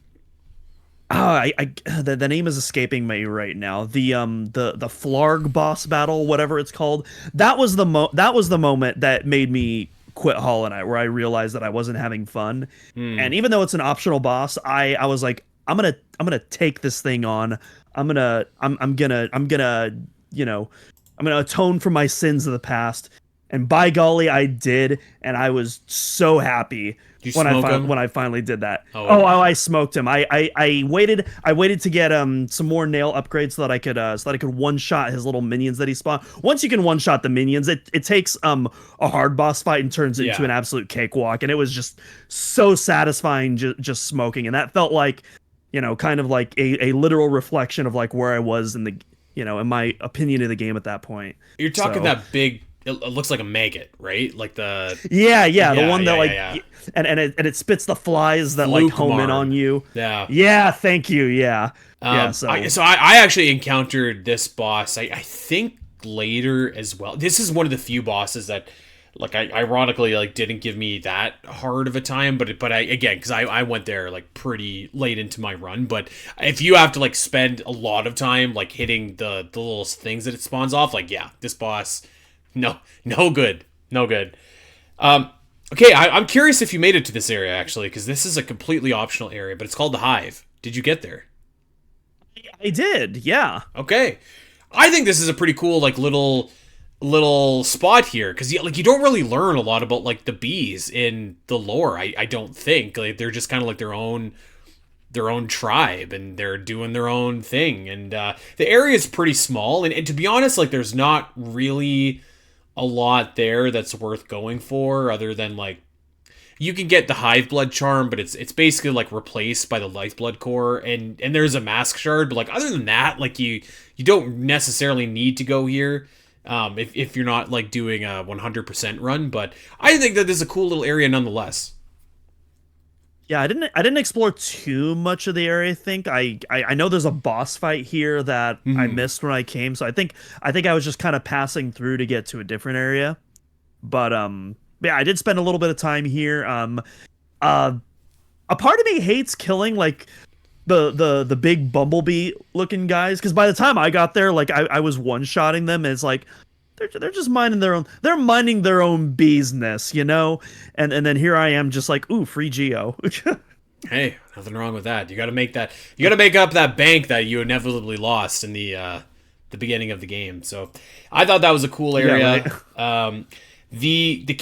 name is escaping me right now. The Flarg boss battle, whatever it's called. That was the moment that made me quit Hollow Knight, where I realized that I wasn't having fun. Hmm. And even though it's an optional boss, I was like, I'm gonna take this thing on. I'm gonna you know, I'm gonna atone for my sins of the past. And by golly, I did, and I was so happy Did you smoke him? when I finally did that. Oh, Oh, okay. I smoked him. I waited to get some more nail upgrades so that I could one shot his little minions that he spawned. Once you can one shot the minions, it takes a hard boss fight and turns it into Yeah. an absolute cakewalk, and it was just so satisfying just smoking, and that felt like, kind of like a literal reflection of like where I was in the, in my opinion of the game at that point. You're talking So- that big. It looks like a maggot, right? Like the Yeah, the Yeah, one that yeah, like, yeah. and it spits the flies that like home in Flukemarn. on you. yeah. Yeah, thank you. Yeah, So I actually encountered this boss. I think later as well. This is one of the few bosses that, like, I ironically like didn't give me that hard of a time. But I again, because I went there like pretty late into my run. But if you have to like spend a lot of time like hitting the little things that it spawns off, like yeah, this boss. No good. Okay, I'm curious if you made it to this area, actually, because this is a completely optional area, but it's called the Hive. Did you get there? I did. Yeah. Okay. I think this is a pretty cool, like, little spot here, because you don't really learn a lot about, like, the bees in the lore, I don't think. Like, they're just kind of like their own tribe, and they're doing their own thing, and the area is pretty small, and to be honest, like, there's not really a lot there that's worth going for, other than like you can get the Hive Blood charm, but it's basically like replaced by the Lifeblood core, and there's a mask shard, but like other than that, like you don't necessarily need to go here if you're not like doing a 100% run. But I think that this is a cool little area nonetheless. Yeah, I didn't explore too much of the area. I think I know there's a boss fight here that I missed when I came, so I think I was just kind of passing through to get to a different area. But yeah, I did spend a little bit of time here. A part of me hates killing like the big bumblebee looking guys, because by the time I got there, like I was one shotting them, and it's like they're just minding their own. They're minding their own business, And then here I am, just like, ooh, free Geo. Hey, nothing wrong with that. You got to make that. You got to make up that bank that you inevitably lost in the beginning of the game. So I thought that was a cool area. Yeah, right. The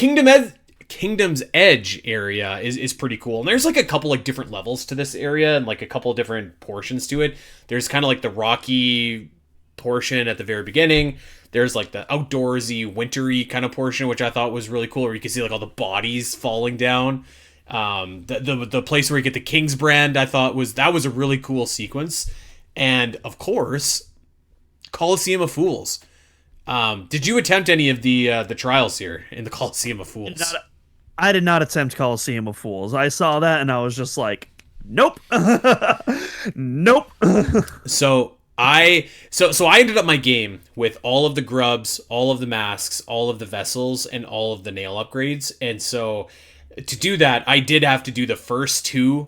Kingdom's Edge area is pretty cool, and there's like a couple like different levels to this area, and like a couple different portions to it. There's kind of like the rocky portion at the very beginning. There's like the outdoorsy, wintry kind of portion, which I thought was really cool, where you can see like all the bodies falling down. The place where you get the King's Brand, I thought was a really cool sequence. And of course, Coliseum of Fools. Did you attempt any of the trials here in the Coliseum of Fools? I did not attempt Coliseum of Fools. I saw that and I was just like, nope. Nope. So I ended up my game with all of the grubs, all of the masks, all of the vessels, and all of the nail upgrades. And so to do that, I did have to do the first two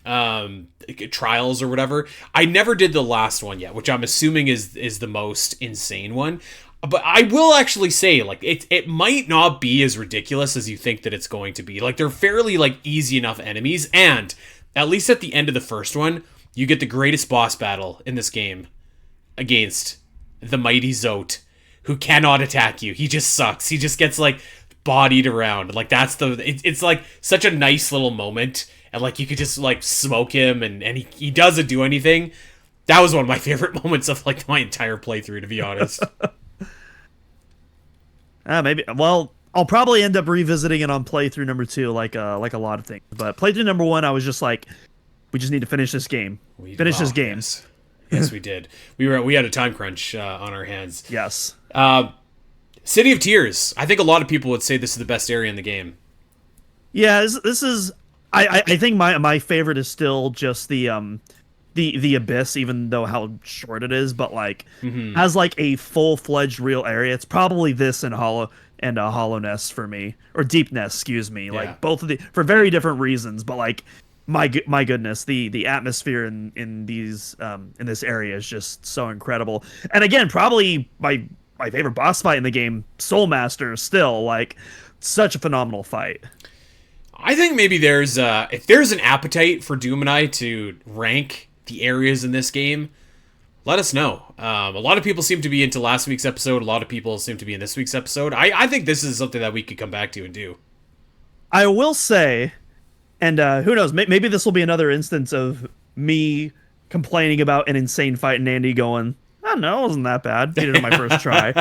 trials or whatever. I never did the last one yet, which I'm assuming is the most insane one. But I will actually say, like, it might not be as ridiculous as you think that it's going to be. Like, they're fairly like easy enough enemies, and at least at the end of the first one, you get the greatest boss battle in this game against the mighty Zote, who cannot attack you. He just sucks. He just gets like bodied around. Like that's it's like such a nice little moment, and like you could just like smoke him, and he doesn't do anything. That was one of my favorite moments of like my entire playthrough, to be honest. Maybe. Well, I'll probably end up revisiting it on playthrough number 2, like a lot of things. But playthrough number 1, I was just like, we just need to finish this game. Finish this game. Yes, we did. We had a time crunch on our hands. Yes. City of Tears. I think a lot of people would say this is the best area in the game. Yeah, this is. I think my favorite is still just the Abyss, even though how short it is, but like has like a full-fledged real area. It's probably this and Hollow Nest for me, or Deep Nest, excuse me. Yeah. Like both of the, for very different reasons, but like my goodness, the atmosphere in these in this area is just so incredible. And again, probably my favorite boss fight in the game, Soul Master, still like such a phenomenal fight. I think maybe there's if there's an appetite for Doom and I to rank the areas in this game, let us know. A lot of people seem to be into last week's episode. A lot of people seem to be in this week's episode. I think this is something that we could come back to and do. I will say, and who knows, maybe this will be another instance of me complaining about an insane fight and Andy going, oh no, it wasn't that bad. Beat it on my first try.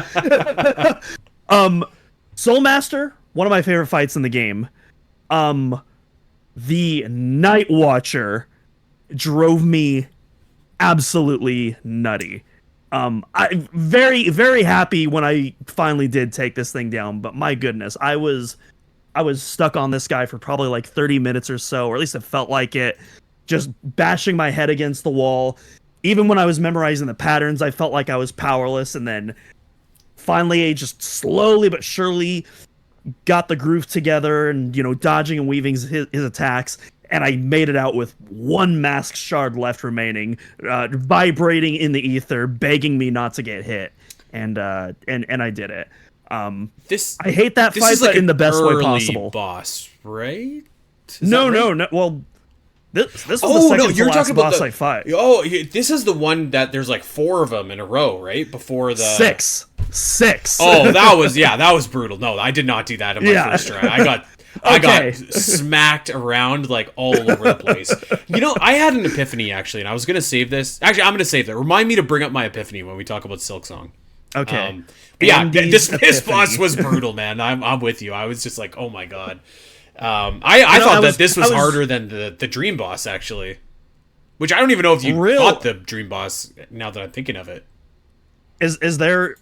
Soul Master, one of my favorite fights in the game. The Night Watcher drove me absolutely nutty. I'm very, very happy when I finally did take this thing down, but my goodness, I was stuck on this guy for probably like 30 minutes or so, or at least it felt like it, just bashing my head against the wall. Even when I was memorizing the patterns, I felt like I was powerless, and then finally just slowly but surely got the groove together and, dodging and weaving his attacks, and I made it out with one mask shard left remaining, vibrating in the ether, begging me not to get hit, and I did it. I hate that fight, but in the best way possible. Boss, right? No. Well, this was the second to last boss I fight. Oh, this is the one that there's like 4 of them in a row, right? Before the six. Oh, that was brutal. No, I did not do that in my first try. I got smacked around like all over the place. I had an epiphany actually, and I was gonna save this. Actually, I'm gonna save that. Remind me to bring up my epiphany when we talk about Silksong. Okay. This boss was brutal, man. I'm with you. I was just like, oh my god. I thought that this was harder than the Dream Boss actually, which I don't even know if you fought the Dream Boss. Now that I'm thinking of it, is there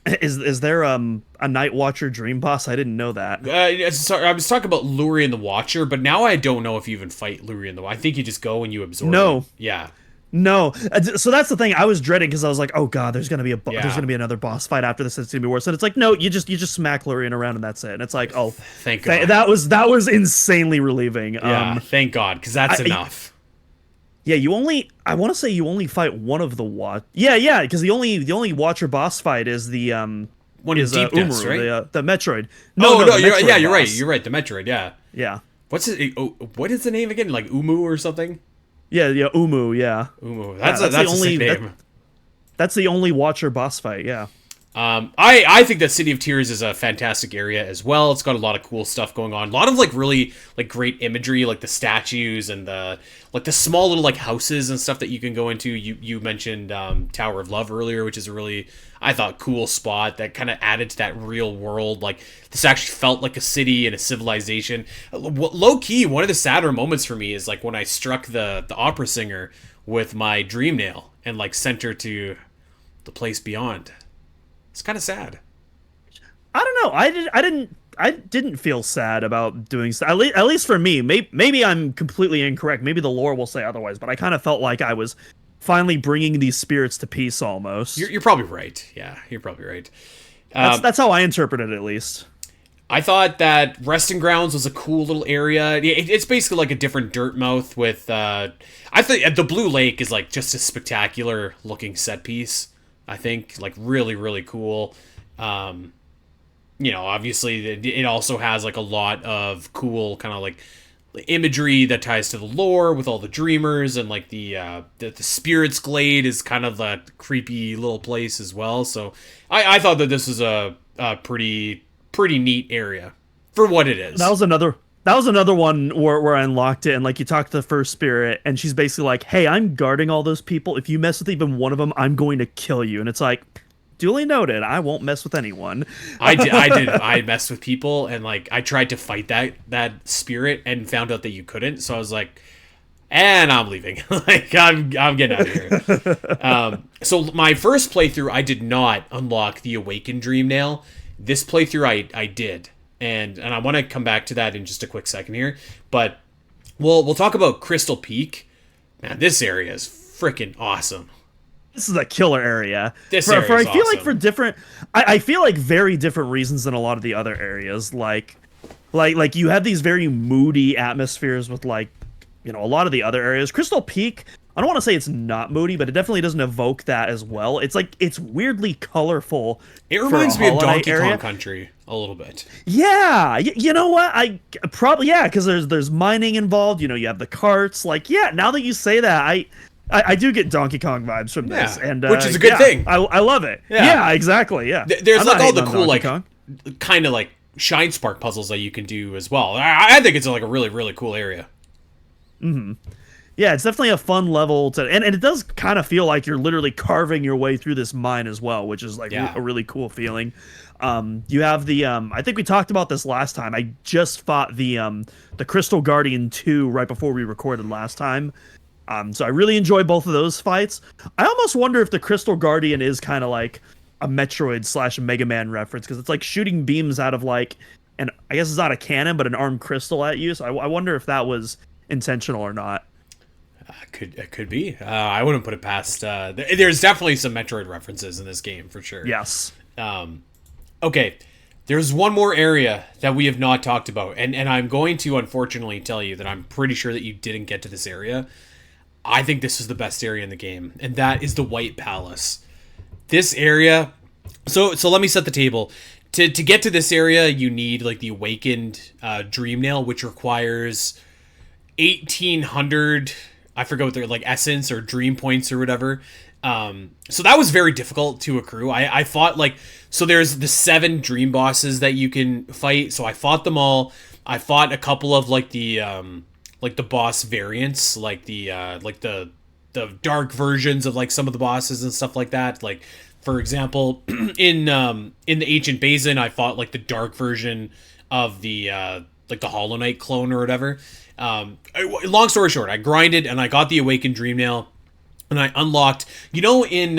a Night Watcher Dream Boss? I didn't know that. Sorry, I was talking about Lurian the Watcher, but now I don't know if you even fight Lurian the Watcher. I think you just go and you absorb. No. It. Yeah. No, so that's the thing. I was dreading because I was like, "Oh God, there's gonna be another boss fight after this. It's gonna be worse." And it's like, no, you just smack Lurian around and that's it. And it's like, oh, thank God. That was insanely relieving. Yeah, thank God, because that's enough. Yeah, I want to say you only fight one of the watch. Yeah, because the only Watcher boss fight is the one is Deep Depths, right? The Metroid. No, you're right. You're right. The Metroid, yeah. Yeah. What's it? What is the name again? Like Umu or something? Yeah, Umu, yeah. Umu. That's a sick name. That's the only Watcher boss fight, yeah. I think that City of Tears is a fantastic area as well. It's got a lot of cool stuff going on. A lot of really great imagery, like the statues and the small little houses and stuff that you can go into. You mentioned Tower of Love earlier, which is a really, I thought, cool spot that kind of added to that real world. Like this actually felt like a city and a civilization. Low key, one of the sadder moments for me is like when I struck the opera singer with my dream nail and sent her to the place beyond. It's kind of sad. I don't know. I didn't feel sad about doing so. At least for me. Maybe I'm completely incorrect. Maybe the lore will say otherwise. But I kind of felt like I was finally bringing these spirits to peace. Almost. You're probably right. Yeah, you're probably right. That's how I interpret it, at least. I thought that Resting Grounds was a cool little area. It's basically like a different dirt mouth with. I think the Blue Lake is just a spectacular looking set piece. I think really, really cool. Obviously it also has a lot of cool kind of imagery that ties to the lore with all the dreamers and the Spirits Glade is kind of a creepy little place as well. So I thought that this was a pretty neat area for what it is. That was another one where I unlocked it, and you talk to the first spirit, and she's basically like, "Hey, I'm guarding all those people. If you mess with even one of them, I'm going to kill you." And it's like, duly noted. I won't mess with anyone. I did. I messed with people, and I tried to fight that spirit, and found out that you couldn't. So I was like, and I'm leaving. I'm getting out of here. So my first playthrough, I did not unlock the Awakened Dream Nail. This playthrough, I did. And I want to come back to that in just a quick second here, but we'll talk about Crystal Peak. Man, this area is freaking awesome. This is a killer area. I feel awesome. For different, I feel very different reasons than a lot of the other areas. Like you have these very moody atmospheres with a lot of the other areas. Crystal Peak, I don't want to say it's not moody, but it definitely doesn't evoke that as well. It's like it's weirdly colorful. It reminds me of Hollow Knight Donkey Kong area. Country a little bit. Yeah, you know what? I probably because there's mining involved. You know, you have the carts. Like, yeah. Now that you say that, I do get Donkey Kong vibes from this, Yeah, and which is a good yeah, thing. I love it. Yeah. Yeah, exactly. Yeah, There's I'm like not all the hating on cool, Donkey like, Kong. kind of like Shine Spark puzzles that you can do as well. I think it's like a really, really cool area. Yeah, it's definitely a fun level to, and it does kind of feel like you're literally carving your way through this mine as well, which is like Yeah. a really cool feeling. You have the I think we talked about this last time. I just fought the Crystal Guardian 2 right before we recorded last time. So I really enjoy both of those fights. I almost wonder if the Crystal Guardian is kind of like a Metroid / Mega Man reference, because it's like shooting beams out of like, and I guess it's not a cannon, but an armed crystal at you. So I wonder if that was intentional or not. It could be. I wouldn't put it past. There's definitely some Metroid references in this game for sure. Yes. Okay, there's one more area that we have not talked about, and I'm going to unfortunately tell you that I'm pretty sure that you didn't get to this area. I think this is the best area in the game, and that is the White Palace. This area. So let me set the table. To get to this area, you need like the Awakened Dream Nail, which requires 1,800. I forget what they're like, essence or dream points or whatever. So that was very difficult to accrue. I fought like, so there's the 7 dream bosses that you can fight. So I fought them all. I fought a couple of like the boss variants, like the dark versions of like some of the bosses and stuff like that. Like, for example, in the Ancient Basin, I fought like the dark version of the like the Hollow Knight clone or whatever. Long story short, I grinded and I got the Awakened Dream Nail, and I unlocked. You know, in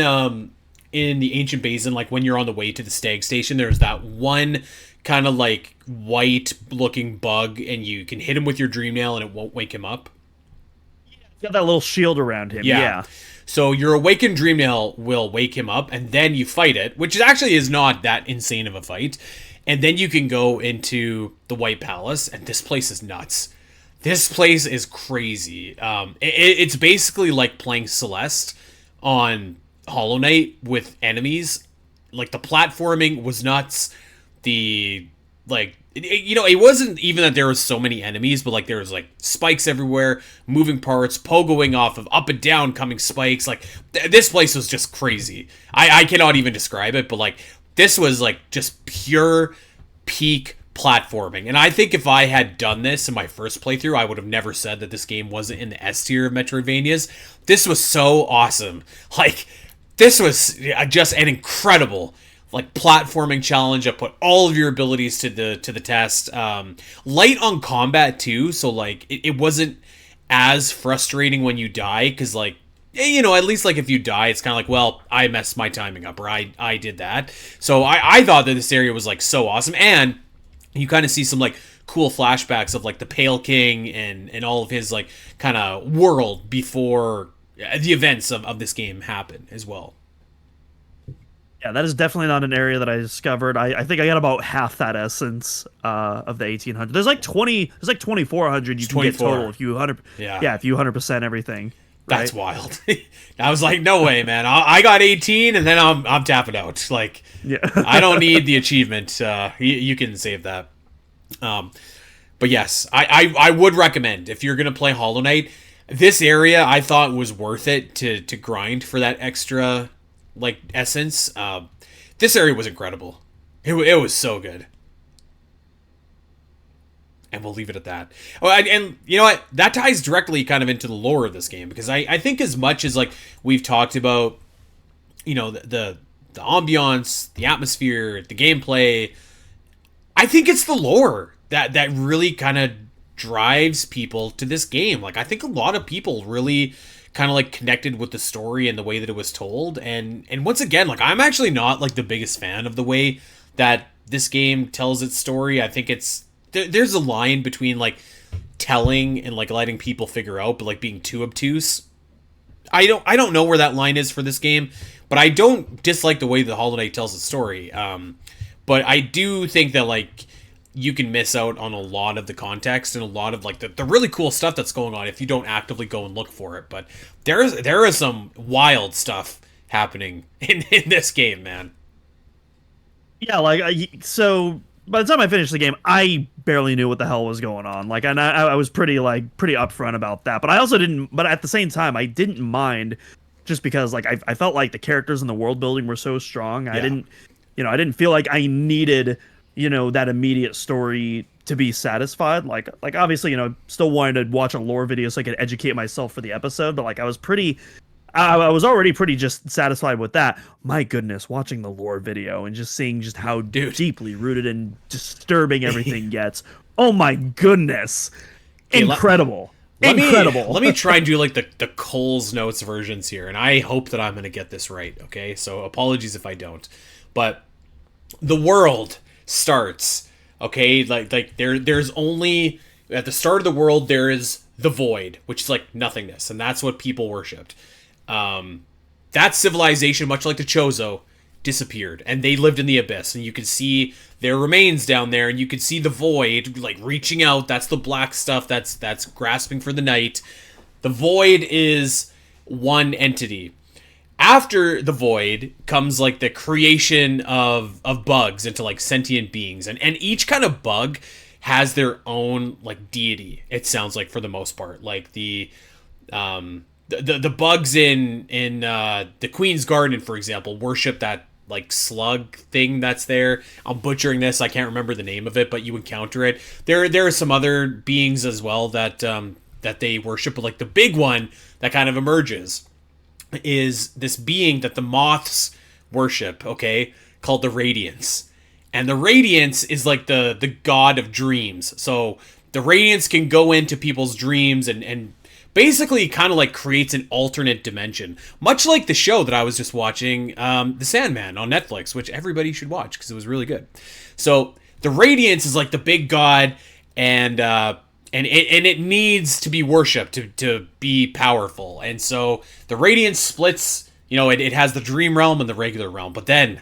the Ancient Basin, like when you're on the way to the Stag Station, there's that one kind of like white looking bug, and you can hit him with your Dream Nail and it won't wake him up. Got that little shield around him. Yeah. So your Awakened Dream Nail will wake him up, and then you fight it, which actually is not that insane of a fight. And then you can go into the White Palace, and this place is nuts. This place is crazy. It's basically like playing Celeste on Hollow Knight with enemies. Like, the platforming was nuts. It wasn't even that there was so many enemies, but like there was like spikes everywhere, moving parts, pogoing off of up and down coming spikes. Like, this place was just crazy. I cannot even describe it, but like this was like just pure peak platforming. And I think if I had done this in my first playthrough, I would have never said that this game wasn't in the S-tier Metroidvanias. This was so awesome. Like, this was just an incredible like platforming challenge that put all of your abilities to the test. Light on combat too, so like it wasn't as frustrating when you die, because like, you know, at least like if you die, it's kind of like, well, I messed my timing up, or I did that. So I thought that this area was like so awesome, and you kind of see some like cool flashbacks of like the Pale King and all of his like kind of world before the events of this game happen as well. Yeah, that is definitely not an area that I discovered. I think I got about half that essence of the 1,800. There's like 2,400 you can get total if you 100. Yeah, if you 100% everything. Right? That's wild. I was like, no way, man. I got 18 and then I'm tapping out. Like, yeah. I don't need the achievement. You can save that. But yes, I would recommend, if you're gonna play Hollow Knight, this area I thought was worth it to grind for that extra like essence. This area was incredible. It was so good. And we'll leave it at that. Oh, and you know what? That ties directly kind of into the lore of this game, because I think as much as like we've talked about, you know, the ambiance, the atmosphere, the gameplay, I think it's the lore that really kind of drives people to this game. Like, I think a lot of people really kind of like connected with the story and the way that it was told. And once again, like, I'm actually not like the biggest fan of the way that this game tells its story. I think there's a line between like telling and like letting people figure out, but like being too obtuse. I don't know where that line is for this game, but I don't dislike the way the Hollow Knight tells its story. But I do think that like you can miss out on a lot of the context and a lot of like the really cool stuff that's going on if you don't actively go and look for it. But there is some wild stuff happening in this game, man. Yeah, so by the time I finished the game, I barely knew what the hell was going on. Like, and I was pretty upfront about that. But I also didn't. But at the same time, I didn't mind, just because like I felt like the characters and the world building were so strong. I didn't feel like I needed that immediate story to be satisfied. Like obviously still wanted to watch a lore video so I could educate myself for the episode. But like I was already pretty just satisfied with that. My goodness, watching the lore video and just seeing just how deeply rooted and disturbing everything gets. Oh my goodness. Okay, incredible. Incredible. Let me try and do like the Cole's Notes versions here, and I hope that I'm going to get this right, okay? So apologies if I don't. But the world starts, okay? Like there's only, at the start of the world, there is the void, which is like nothingness, and that's what people worshipped. That civilization, much like the Chozo, disappeared, and they lived in the abyss, and you could see their remains down there, and you could see the void like reaching out. That's the black stuff that's grasping for the night. The void is one entity. After the void comes like the creation of bugs into like sentient beings, and each kind of bug has their own like deity, it sounds like, for the most part. Like the bugs in the Queen's Garden, for example, worship that like slug thing that's there. I'm butchering this, I can't remember the name of it, but you encounter it. There are some other beings as well that they worship, but like the big one that kind of emerges is this being that the moths worship, okay, called the Radiance. And the Radiance is like the god of dreams. So the Radiance can go into people's dreams and basically kind of like creates an alternate dimension. Much like the show that I was just watching, The Sandman on Netflix, which everybody should watch because it was really good. So the Radiance is like the big god, and it needs to be worshipped to be powerful. And so the Radiance splits, it has the dream realm and the regular realm. But then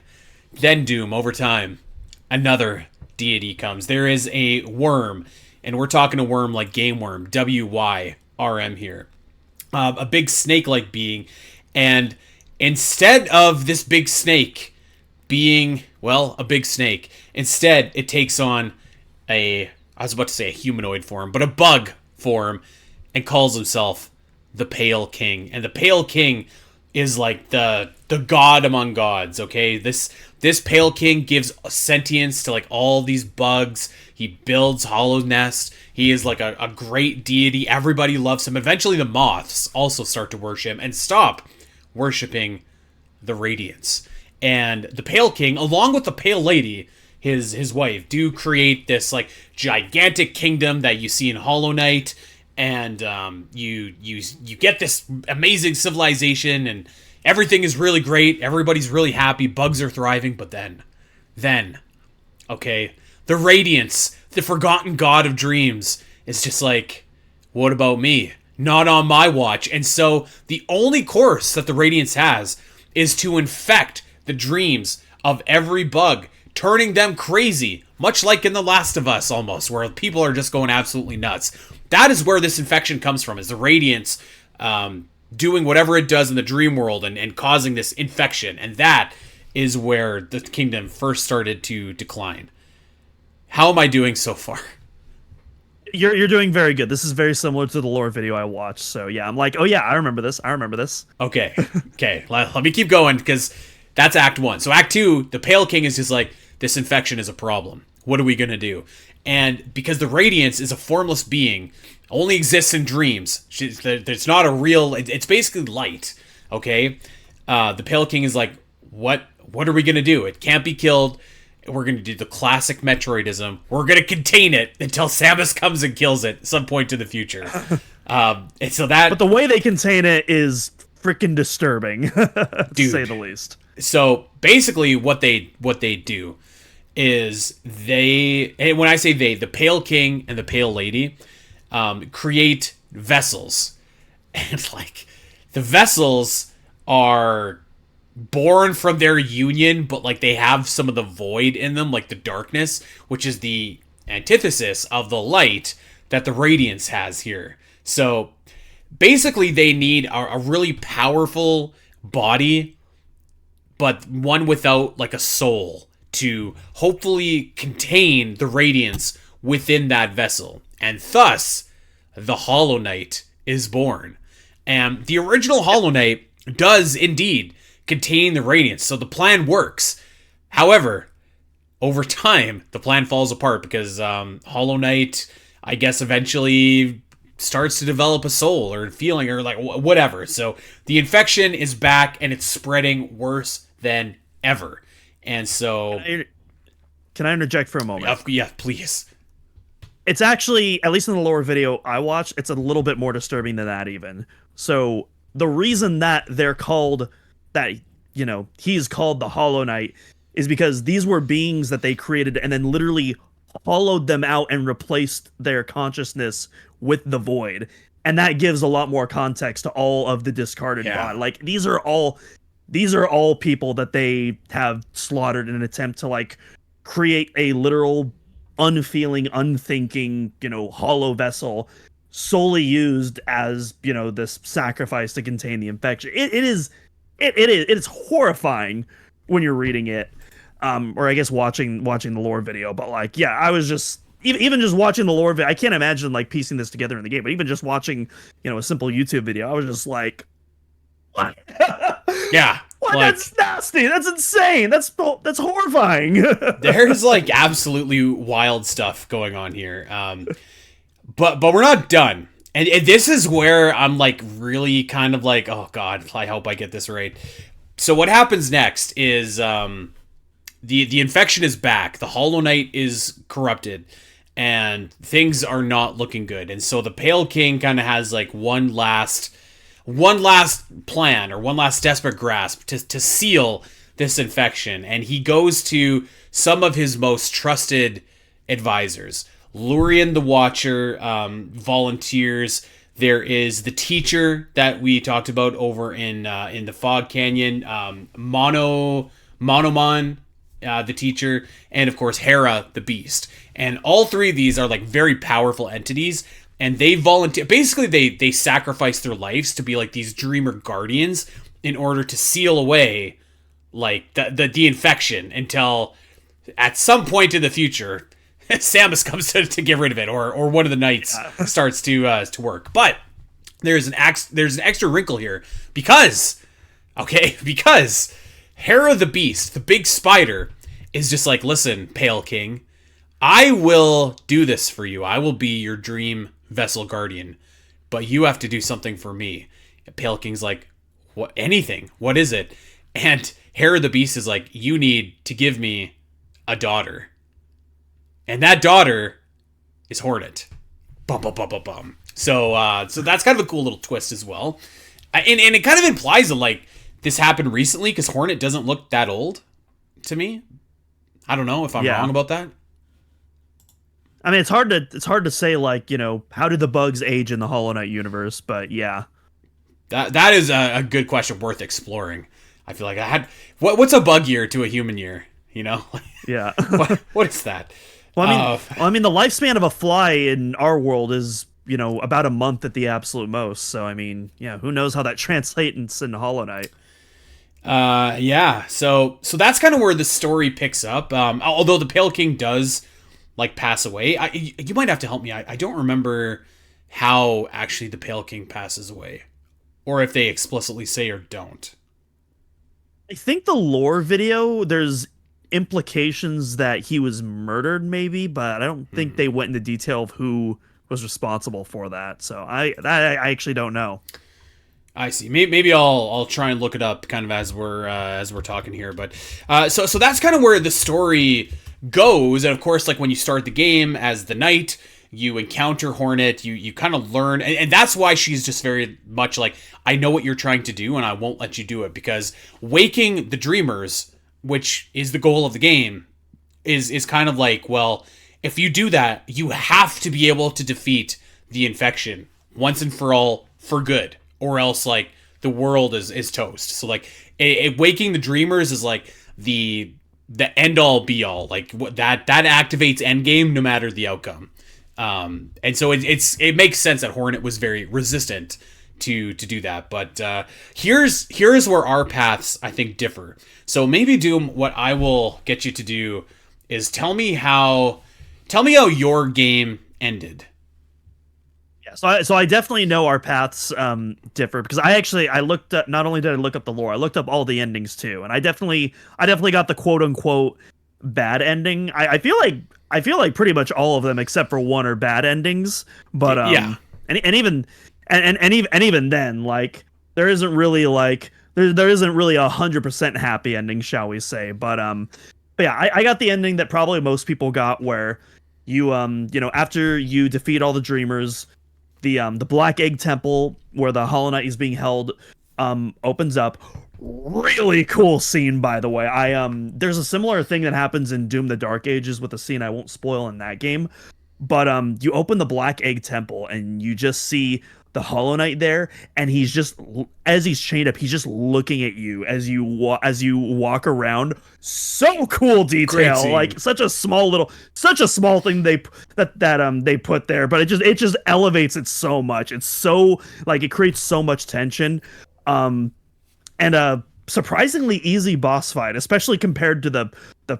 Doom, over time, another deity comes. There is a worm, and we're talking a worm like Game Worm, WYRM here. A big snake-like being. And instead of this big snake being, well, a big snake, instead it takes on I was about to say a humanoid form, but a bug form, and calls himself the Pale King. And the Pale King is like the god among gods, okay? This Pale King gives sentience to like all these bugs. He builds Hollow Nest. He is like a great deity. Everybody loves him. Eventually the moths also start to worship him and stop worshipping the Radiance. And the Pale King, along with the Pale Lady, his wife, do create this like gigantic kingdom that you see in Hollow Knight, and you get this amazing civilization, and everything is really great. Everybody's really happy. Bugs are thriving. But then, okay, the Radiance, the forgotten god of dreams, is just like, what about me? Not on my watch. And so the only course that the Radiance has is to infect the dreams of every bug, turning them crazy, much like in The Last of Us almost, where people are just going absolutely nuts. That is where this infection comes from, is the Radiance doing whatever it does in the dream world and causing this infection. And that is where the kingdom first started to decline. How am I doing so far? You're doing very good. This is very similar to the lore video I watched. So yeah, I'm like, oh yeah, I remember this. Okay. Let me keep going, because that's Act 1. So Act 2, the Pale King is just like, this infection is a problem. What are we going to do? And because the Radiance is a formless being, only exists in dreams. It's not a real... It's basically light, okay? The Pale King is like, what are we going to do? It can't be killed. We're going to do the classic Metroidism. We're going to contain it until Samus comes and kills it at some point in the future. And so that... But the way they contain it is freaking disturbing, to say the least. So basically what they do is and when I say they, the Pale King and the Pale Lady create vessels. And like, the vessels are born from their union, but like they have some of the void in them, like the darkness, which is the antithesis of the light that the Radiance has here. So basically they need a really powerful body, but one without like a soul, to hopefully contain the Radiance within that vessel. And thus, the Hollow Knight is born. And the original Hollow Knight does indeed contain the Radiance, so the plan works. However, over time, the plan falls apart because Hollow Knight, I guess, eventually starts to develop a soul or feeling or like whatever. So the infection is back and it's spreading worse than ever. And so... Can I interject for a moment? Yeah, please. It's actually, at least in the lower video I watched, it's a little bit more disturbing than that even. So the reason that they're called, that, you know, he's called the Hollow Knight is because these were beings that they created and then literally hollowed them out and replaced their consciousness with the void. And that gives a lot more context to all of the discarded body. Like, these are all people that they have slaughtered in an attempt to, like, create a literal unfeeling, unthinking, you know, hollow vessel solely used as, you know, this sacrifice to contain the infection. It is horrifying when you're reading it, or I guess watching the lore video. But like, yeah, I was just even just watching the lore video. I can't imagine like piecing this together in the game. But even just watching, you know, a simple YouTube video, I was just like, what? Yeah. What? Like, that's nasty. That's insane. That's horrifying. There's like absolutely wild stuff going on here. But we're not done. And this is where I'm like really kind of like, oh God, I hope I get this right. So what happens next is the infection is back. The Hollow Knight is corrupted and things are not looking good. And so the Pale King kind of has like one last plan or one last desperate grasp to seal this infection. And he goes to some of his most trusted advisors. Lurian the Watcher volunteers. There is the teacher that we talked about over in the Fog Canyon, Monomon, the teacher, and of course Hera the Beast. And all three of these are like very powerful entities. And they volunteer. Basically, they sacrifice their lives to be like these dreamer guardians in order to seal away like the infection until at some point in the future, Samus comes to get rid of it, or one of the knights starts to work. But there's an extra wrinkle here because Hera the Beast, the big spider, is just like, listen, Pale King, I will do this for you. I will be your dream vessel guardian, but you have to do something for me. And Pale King's like, what? Anything? What is it? And Hera the Beast is like, you need to give me a daughter, and that daughter is Hornet. Bum bum bum bum bum. So that's kind of a cool little twist as well, and it kind of implies that like this happened recently because Hornet doesn't look that old to me. I don't know if I'm wrong about that. I mean, it's hard to say, like, you know, how do the bugs age in the Hollow Knight universe? But yeah, that is a good question worth exploring. I feel like I had what's a bug year to a human year? You know? Yeah. what is that? Well, I mean, the lifespan of a fly in our world is, you know, about a month at the absolute most. So I mean, yeah, who knows how that translates into Hollow Knight? Yeah. So that's kind of where the story picks up. Although the Pale King does like pass away. You might have to help me. I don't remember how actually the Pale King passes away, or if they explicitly say or don't. I think the lore video, there's implications that he was murdered maybe, but I don't think they went into detail of who was responsible for that. So I actually don't know. I see. Maybe I'll try and look it up kind of as we're talking here. But so that's kind of where the story goes. And of course, like when you start the game as the knight, you encounter Hornet, you kind of learn, and that's why she's just very much like, I know what you're trying to do and I won't let you do it, because waking the dreamers, which is the goal of the game, is kind of like, well, if you do that, you have to be able to defeat the infection once and for all for good, or else like the world is toast. So like waking the dreamers is like the the end all be all. Like what that activates endgame no matter the outcome. And so it makes sense that Hornet was very resistant to do that. But here's where our paths I think differ. So maybe Doom, what I will get you to do is tell me how your game ended. Yeah, so I definitely know our paths differ, because I looked up, not only did I look up the lore, I looked up all the endings too, and I definitely got the quote unquote bad ending. I feel like pretty much all of them except for one are bad endings, but yeah, and even then, like there isn't really like there isn't really 100% happy ending, shall we say? But yeah, I got the ending that probably most people got, where you after you defeat all the dreamers, the Black Egg Temple where the Hollow Knight is being held opens up. Really cool scene, by the way. There's a similar thing that happens in Doom the Dark Ages with a scene I won't spoil in that game, but you open the Black Egg Temple and you just see the Hollow Knight there, and he's just, as he's chained up, he's just looking at you as you walk around. So cool detail, like such a small thing they put there, but it just elevates it so much. It's so, like, it creates so much tension, and a surprisingly easy boss fight, especially compared to the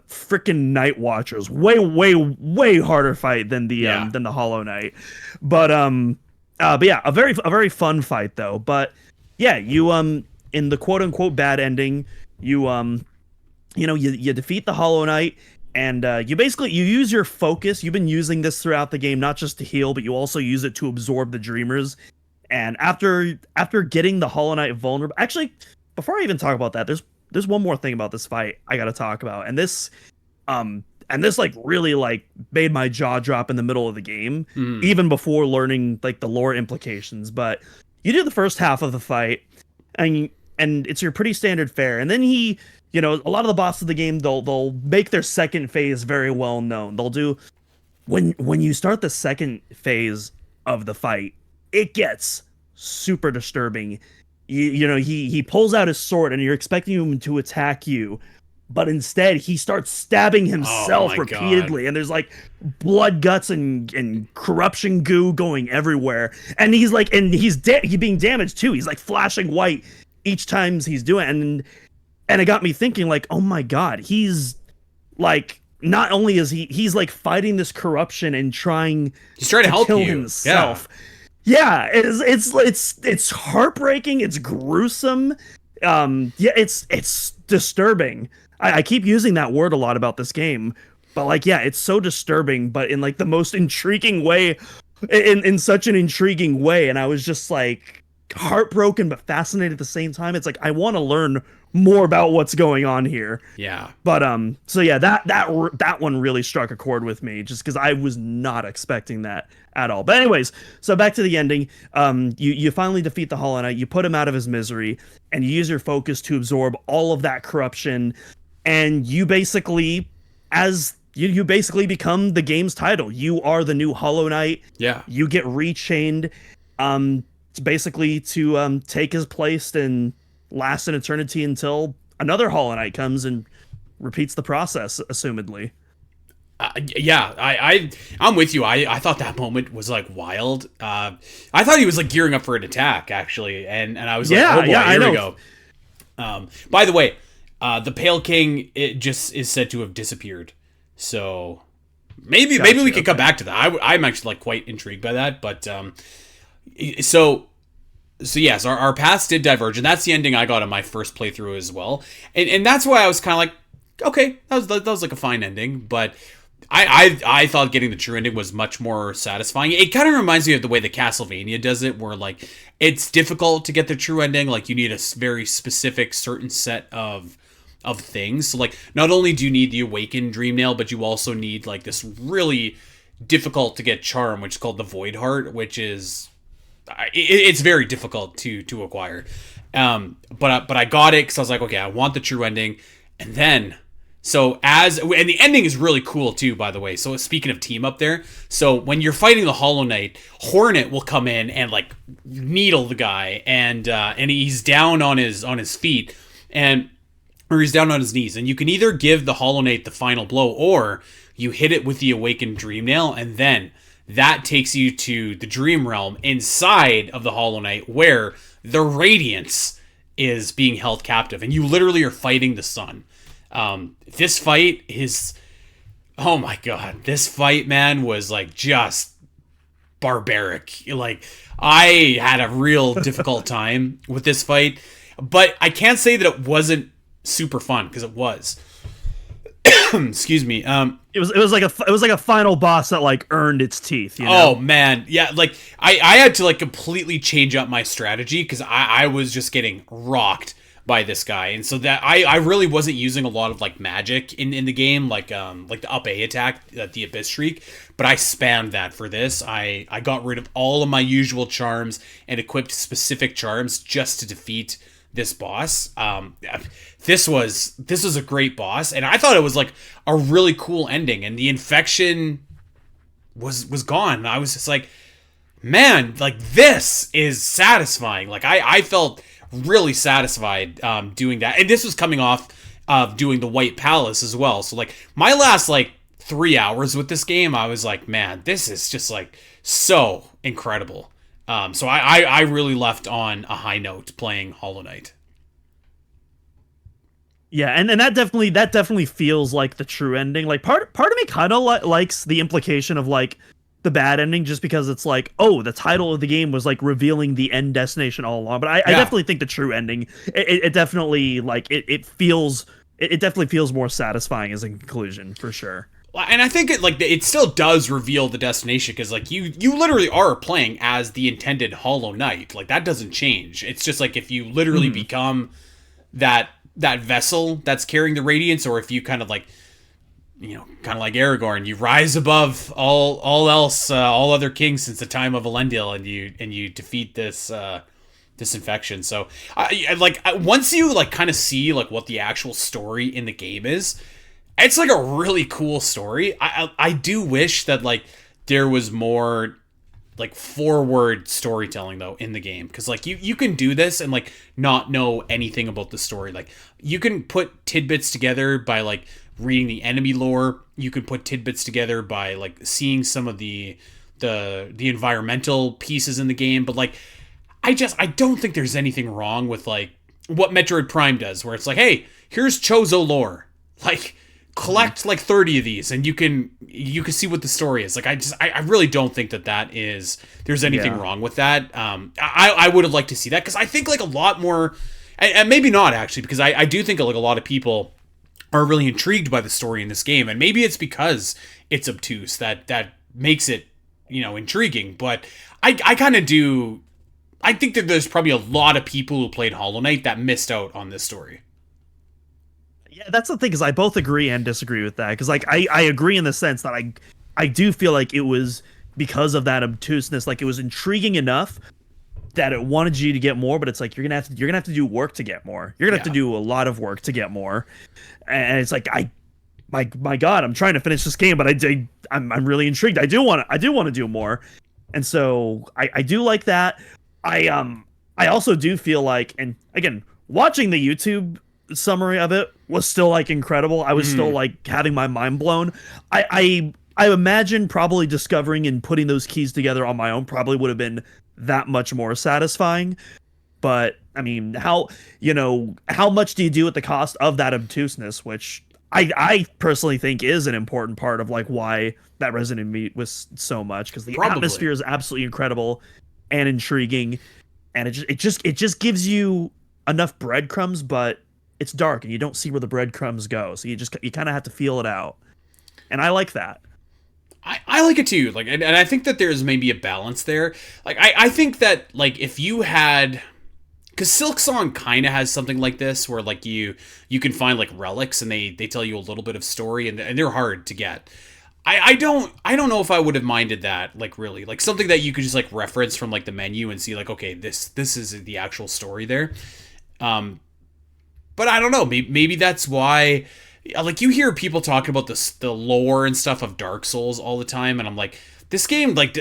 freaking Night Watchers. Way harder fight than the Hollow Knight, but yeah, a very fun fight though. But yeah, you in the quote unquote bad ending, you you defeat the Hollow Knight, and you use your focus. You've been using this throughout the game, not just to heal, but you also use it to absorb the dreamers. And after getting the Hollow Knight vulnerable, actually, before I even talk about that, there's one more thing about this fight I gotta talk about, and this like really like made my jaw drop in the middle of the game, even before learning like the lore implications. But you do the first half of the fight, and it's your pretty standard fare, and then a lot of the bosses of the game, they'll make their second phase very well known. They'll do, when you start the second phase of the fight, it gets super disturbing. He pulls out his sword and you're expecting him to attack you, but instead he starts stabbing himself repeatedly. God. And there's like blood, guts, and corruption goo going everywhere. And he's being damaged too. He's like flashing white each time he's doing it. And it got me thinking, like, oh my God, he's like, not only is he's like fighting this corruption and he's trying to help kill himself. Yeah, it's heartbreaking. It's gruesome. It's disturbing. I keep using that word a lot about this game, but like, yeah, it's so disturbing, but in like the most intriguing way, in such an intriguing way. And I was just like heartbroken, but fascinated at the same time. It's like, I want to learn more about what's going on here. Yeah. But so yeah, that one really struck a chord with me, just because I was not expecting that at all. But anyways, so back to the ending. You finally defeat the Hollow Knight. You put him out of his misery, and you use your focus to absorb all of that corruption. And you basically, you basically become the game's title. You are the new Hollow Knight. Yeah. You get rechained, basically to take his place and last an eternity until another Hollow Knight comes and repeats the process, assumedly. Yeah, I'm with you. I thought that moment was like wild. I thought he was like gearing up for an attack, actually, and I was like, oh boy, here we go. By the way, the Pale King, it just is said to have disappeared. So maybe we could come back to that. I'm actually like quite intrigued by that. But so yes, our paths did diverge, and that's the ending I got on my first playthrough as well. And that's why I was kind of like, okay, that was like a fine ending, but I thought getting the true ending was much more satisfying. It kind of reminds me of the way the Castlevania does it, where like it's difficult to get the true ending. Like you need a very specific, certain set of things. So like, not only do you need the awakened dream nail, but you also need like this really difficult to get charm, which is called the Void Heart, which is it's very difficult to acquire. But I got it because I was like, okay, I want the true ending, and then. And the ending is really cool too, by the way. So speaking of team up there, so when you're fighting the Hollow Knight, Hornet will come in and like needle the guy, and he's down on his feet. And or he's down on his knees, and you can either give the Hollow Knight the final blow, or you hit it with the Awakened Dream Nail, and then that takes you to the Dream Realm inside of the Hollow Knight, where the Radiance is being held captive, and you literally are fighting the sun. This fight is, oh my god, this fight, man, was like just barbaric. Like, I had a real difficult time with this fight, but I can't say that it wasn't super fun, because it was. Excuse me. It was like a final boss that like earned its teeth. You know? Oh man, yeah. Like I had to like completely change up my strategy, because I was just getting rocked by this guy, and so that I really wasn't using a lot of like magic in the game, like the up A attack, the Abyss Shriek, but I spammed that for this. I got rid of all of my usual charms and equipped specific charms just to defeat this boss. This was a great boss, and I thought it was like a really cool ending, and the infection was gone. I was just like, man, like this is satisfying. Like I felt really satisfied doing that, and this was coming off of doing the White Palace as well. So like my last like 3 hours with this game, I was like, man, this is just like so incredible. So I really left on a high note playing Hollow Knight. Yeah, and that definitely feels like the true ending. Like part of me kind of likes the implication of like the bad ending, just because it's like, oh, the title of the game was like revealing the end destination all along. But I definitely think the true ending, it definitely like it definitely feels more satisfying as a conclusion, for sure. And I think it still does reveal the destination, because like you literally are playing as the intended Hollow Knight. Like that doesn't change. It's just like if you literally become that vessel that's carrying the Radiance, or if you kind of like, you know, kind of like Aragorn, you rise above all else, all other kings since the time of Elendil, and you defeat this infection. So once you like kind of see like what the actual story in the game is, it's like a really cool story. I do wish that like there was more like forward storytelling though in the game, because like you can do this and like not know anything about the story. Like you can put tidbits together by like reading the enemy lore. You can put tidbits together by like seeing some of the environmental pieces in the game. But like I don't think there's anything wrong with like what Metroid Prime does, where it's like, hey, here's Chozo lore, like collect like 30 of these and you can see what the story is. Like I really don't think there's anything wrong with that. I would have liked to see that, because I think like a lot more, and maybe not actually, because I do think like a lot of people are really intrigued by the story in this game, and maybe it's because it's obtuse that makes it, you know, intriguing. But I kind of do. I think that there's probably a lot of people who played Hollow Knight that missed out on this story. Yeah, that's the thing, is I both agree and disagree with that, because like I agree in the sense that I do feel like it was because of that obtuseness, like it was intriguing enough that it wanted you to get more, but it's like you're gonna have to do work to get more. You're gonna have to do a lot of work to get more, and it's like my God, I'm trying to finish this game, but I'm really intrigued. I do want to do more, and so I do like that. I also do feel like, and again, watching the YouTube summary of it was still like incredible. I was still like having my mind blown. I imagine probably discovering and putting those keys together on my own probably would have been that much more satisfying. But I mean, how much do you do at the cost of that obtuseness, which I personally think is an important part of like why that resonated me with so much, because the atmosphere is absolutely incredible and intriguing, and it just gives you enough breadcrumbs, but it's dark and you don't see where the breadcrumbs go, so you kind of have to feel it out, and I like that. I like it too, like, and I think that there's maybe a balance there. Like I think that like if you had, because Silksong kind of has something like this, where like you can find like relics and they tell you a little bit of story, and they're hard to get. I don't know if I would have minded that, like really, like something that you could just like reference from like the menu and see like, okay, this is the actual story there. But I don't know, maybe that's why, like, you hear people talking about the lore and stuff of Dark Souls all the time, and I'm like, this game, like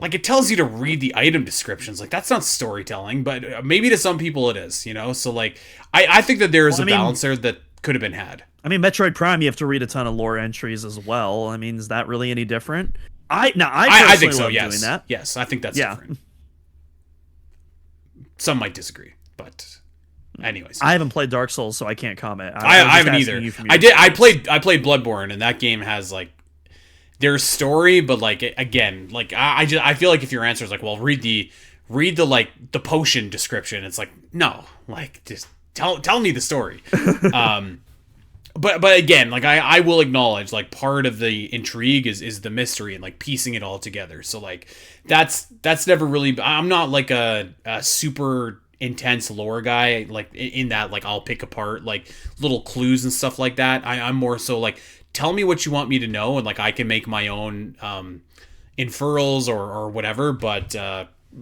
like it tells you to read the item descriptions. Like that's not storytelling, but maybe to some people it is, you know? So like I think that there is a balance there that could have been had. I mean, Metroid Prime, you have to read a ton of lore entries as well. I mean, is that really any different? I think so, love yes. doing that. Yes, I think that's different. Some might disagree, but anyways. I haven't played Dark Souls, so I can't comment. I haven't either. I played Bloodborne, and that game has like there's story, but like again, like I feel like if your answer is like, well, read the like the potion description, it's like no, like just tell me the story. But again, like I will acknowledge like part of the intrigue is the mystery and like piecing it all together. So like that's never really. I'm not like a super intense lore guy like in that like I'll pick apart like little clues and stuff like that. I'm more so like tell me what you want me to know and like I can make my own inferrals or whatever. But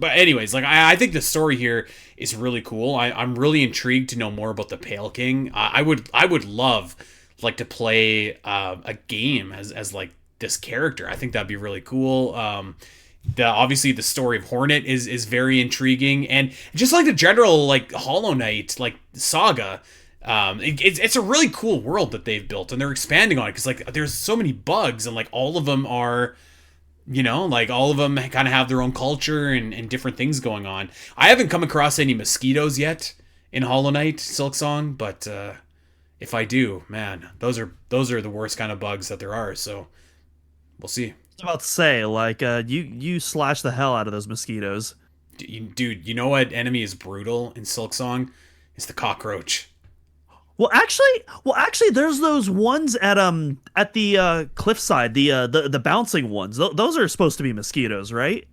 anyways, like I think the story here is really cool. I'm really intrigued to know more about the Pale King. I would love like to play a game as like this character. I think that'd be really cool. Obviously the story of Hornet is very intriguing, and just like the general like Hollow Knight like saga. It's a really cool world that they've built, and they're expanding on it because like there's so many bugs, and like all of them are, you know, like all of them kind of have their own culture and different things going on. I haven't come across any mosquitoes yet in Hollow Knight Silksong, but if I do, man, those are the worst kind of bugs that there are. So we'll see. I was about to say, like, you slash the hell out of those mosquitoes. Dude, you know what enemy is brutal in Silksong? It's the cockroach. Well, actually, there's those ones at the cliffside, the bouncing ones. Those are supposed to be mosquitoes, right?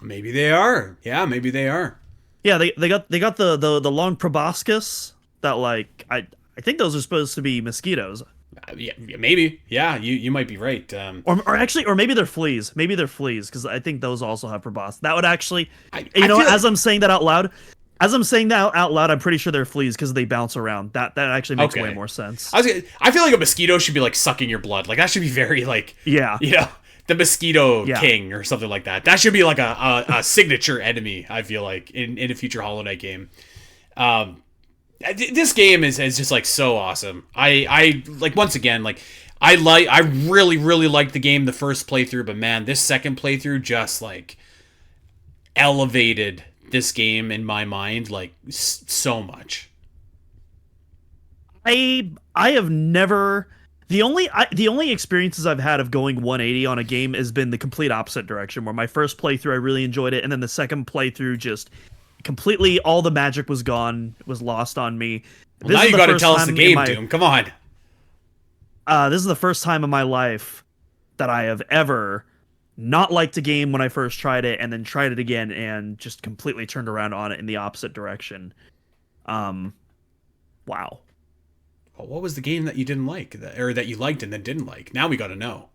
Maybe they are. Yeah, maybe they are. Yeah, they got the long proboscis that like I think those are supposed to be mosquitoes. Yeah, maybe. Yeah, you might be right. Or maybe they're fleas. Maybe they're fleas because I think those also have proboscis. That would actually, I'm saying that out loud. As I'm saying that out loud, I'm pretty sure they're fleas because they bounce around. That actually makes way more sense. I feel like a mosquito should be like sucking your blood. Like that should be very like the mosquito king or something like that. That should be like a signature enemy. I feel like in a future Hollow Knight game. This game is just like so awesome. I like once again like I really liked the game the first playthrough, but man, this second playthrough just like elevated this game in my mind like so much. I have never the only experiences I've had of going 180 on a game has been the complete opposite direction, where my first playthrough I really enjoyed it, and then the second playthrough just completely all the magic was gone, was lost on me. Well, now you got to tell us the game, Doom. Come on. This is the first time in my life that I have ever not liked a game when I first tried it, and then tried it again and just completely turned around on it in the opposite direction. Wow. Well, what was the game that you didn't like, or that you liked and then didn't like? Now we got to know.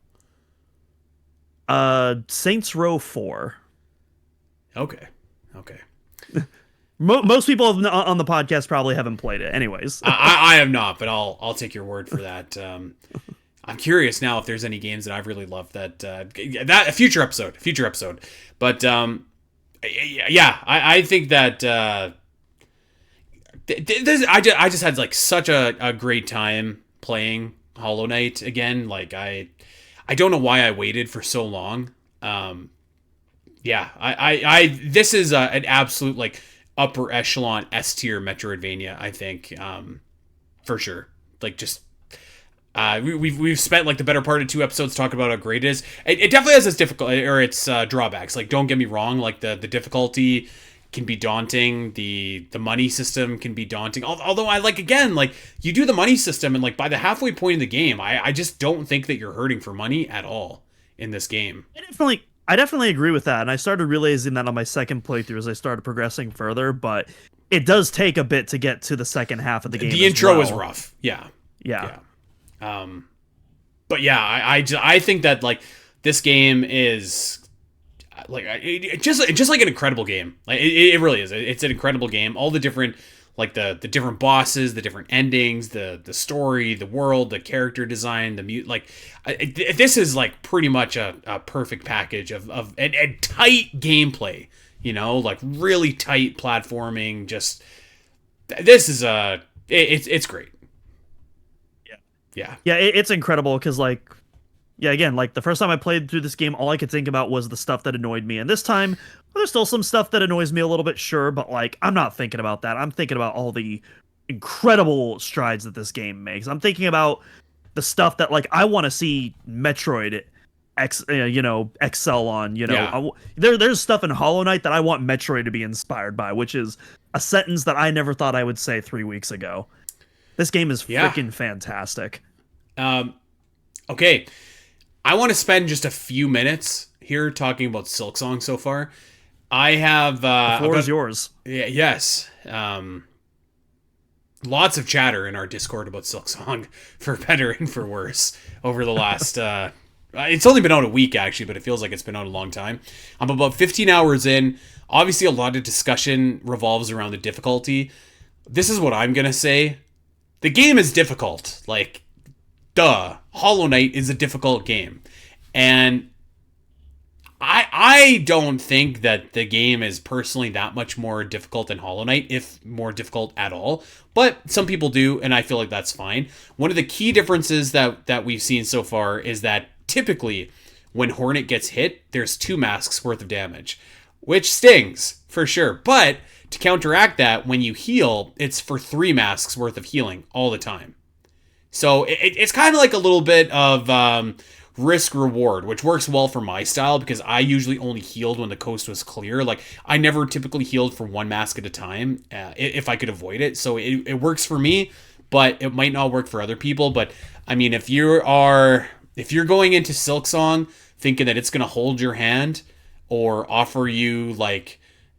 Saints Row 4. Okay. Most people on the podcast probably haven't played it. Anyways, I have not, but I'll take your word for that. I'm curious now if there's any games that I've really loved that a future episode. But yeah, I think that I just had like such a great time playing Hollow Knight again. Like I don't know why I waited for so long. Yeah, this is an absolute like upper echelon S-tier Metroidvania, I think, for sure. Like just we've spent like the better part of 2 episodes talking about how great it is. It definitely has its difficulty or its drawbacks. Like don't get me wrong, like the difficulty can be daunting. The money system can be daunting. Although I like again, like you do the money system and like by the halfway point in the game, I just don't think that you're hurting for money at all in this game. I definitely agree with that, and I started realizing that on my second playthrough as I started progressing further, but it does take a bit to get to the second half of the game. The intro is rough. Yeah. But yeah, I think that like this game is like just like an incredible game. Like it really is. It's an incredible game. All the different like the different bosses, the different endings, the story, the world, the character design, this is like pretty much a perfect package of and tight gameplay, like really tight platforming. Just this is it's great. Yeah, it's incredible because again, like the first time I played through this game, all I could think about was the stuff that annoyed me. And this time, there's still some stuff that annoys me a little bit, sure, but like I'm not thinking about that. I'm thinking about all the incredible strides that this game makes. I'm thinking about the stuff that like I want to see Metroid excel on. Yeah. There's stuff in Hollow Knight that I want Metroid to be inspired by, which is a sentence that I never thought I would say 3 weeks ago. This game is freaking fantastic. Okay. I want to spend just a few minutes here talking about Silksong so far. I have... the floor is yours. Yeah, yes. Lots of chatter in our Discord about Silksong, for better and for worse, over the last... it's only been out a week, actually, but it feels like it's been out a long time. I'm about 15 hours in. Obviously, a lot of discussion revolves around the difficulty. This is what I'm going to say. The game is difficult. Like, duh. Hollow Knight is a difficult game. And I don't think that the game is personally that much more difficult than Hollow Knight, if more difficult at all. But some people do, and I feel like that's fine. One of the key differences that we've seen so far is that typically when Hornet gets hit, there's 2 masks worth of damage, which stings, for sure. But to counteract that, when you heal, it's for 3 masks worth of healing all the time. So it's kind of like a little bit of risk reward, which works well for my style because I usually only healed when the coast was clear. Like I never typically healed for 1 mask at a time if I could avoid it. So it works for me, but it might not work for other people. But I mean, if you're going into Silksong thinking that it's going to hold your hand or offer you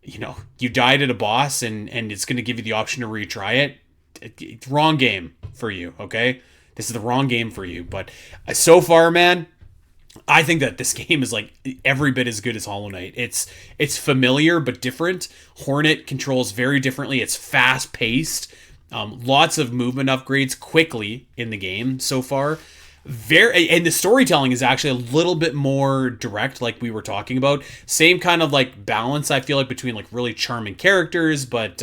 you died at a boss and it's going to give you the option to retry it, it's wrong game for you, okay? This is the wrong game for you. But so far, man, I think that this game is like every bit as good as Hollow Knight. It's familiar but different. Hornet controls very differently. It's fast paced. Lots of movement upgrades quickly in the game so far. And the storytelling is actually a little bit more direct, like we were talking about. Same kind of like balance, I feel like, between like really charming characters, but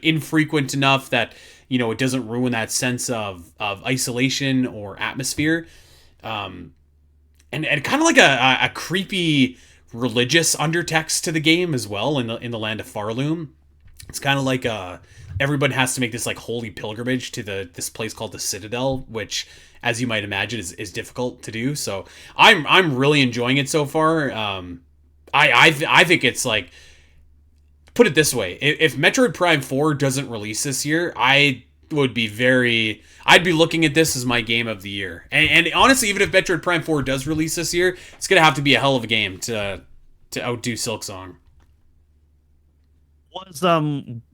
infrequent enough that it doesn't ruin that sense of isolation or atmosphere. And kind of like a creepy religious undertext to the game as well in the land of Farloom. It's kind of like everyone has to make this like holy pilgrimage to this place called the Citadel, which, as you might imagine, is difficult to do. So I'm really enjoying it so far. I think it's like, put it this way, if Metroid Prime 4 doesn't release this year, I'd be looking at this as my game of the year. And honestly, even if Metroid Prime 4 does release this year, it's gonna have to be a hell of a game to outdo Silksong.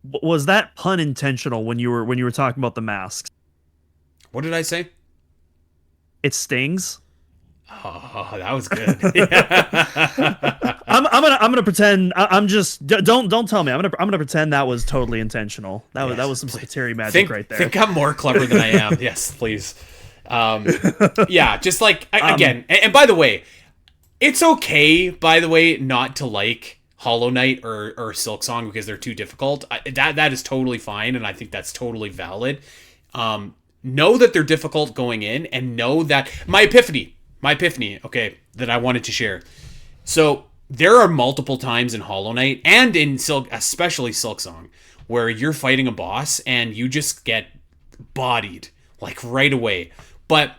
Was that pun intentional when you were talking about the masks? What did I say? It stings. Oh, that was good. I'm gonna pretend. I'm just don't tell me. I'm gonna pretend that was totally intentional. That was some Terry magic right there. Think I'm more clever than I am. Yes, please. Yeah, just like again. And by the way, it's okay. By the way, not to like Hollow Knight or Silksong because they're too difficult. That is totally fine, and I think that's totally valid. Know that they're difficult going in, and know that my epiphany, okay, that I wanted to share. So there are multiple times in Hollow Knight and in especially Silksong, where you're fighting a boss and you just get bodied like right away. But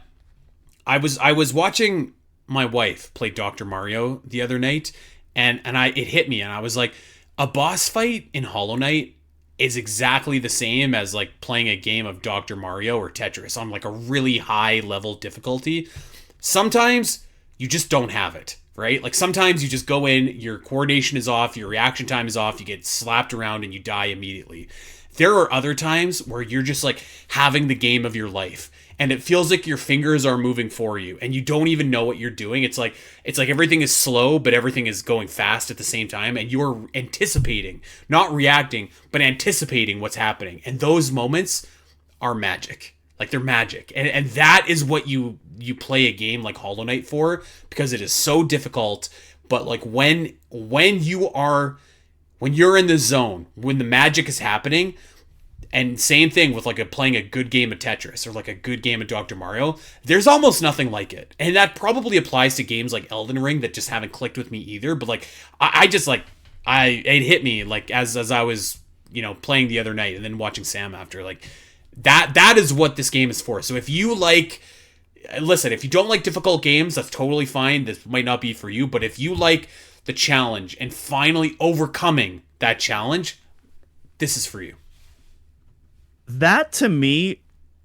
I was watching my wife play Dr. Mario the other night, and it hit me, and I was like, a boss fight in Hollow Knight is exactly the same as like playing a game of Dr. Mario or Tetris on like a really high level difficulty. Sometimes you just don't have it. right? Like sometimes you just go in, your coordination is off, your reaction time is off, you get slapped around and you die immediately. There are other times where you're just like having the game of your life, and it feels like your fingers are moving for you and you don't even know what you're doing. It's like everything is slow, but everything is going fast at the same time, and you're anticipating, not reacting, but anticipating what's happening. And those moments are magic. Like they're magic. And that is what you play a game like Hollow Knight for, because it is so difficult. But like when you're in the zone, when the magic is happening, and same thing with like playing a good game of Tetris or like a good game of Dr. Mario, there's almost nothing like it. And that probably applies to games like Elden Ring that just haven't clicked with me either. But like it hit me like as I was, playing the other night and then watching Sam after, like that is what this game is for. So if you if you don't like difficult games, that's totally fine. This might not be for you, but if you like the challenge and finally overcoming that challenge, this is for you. That to me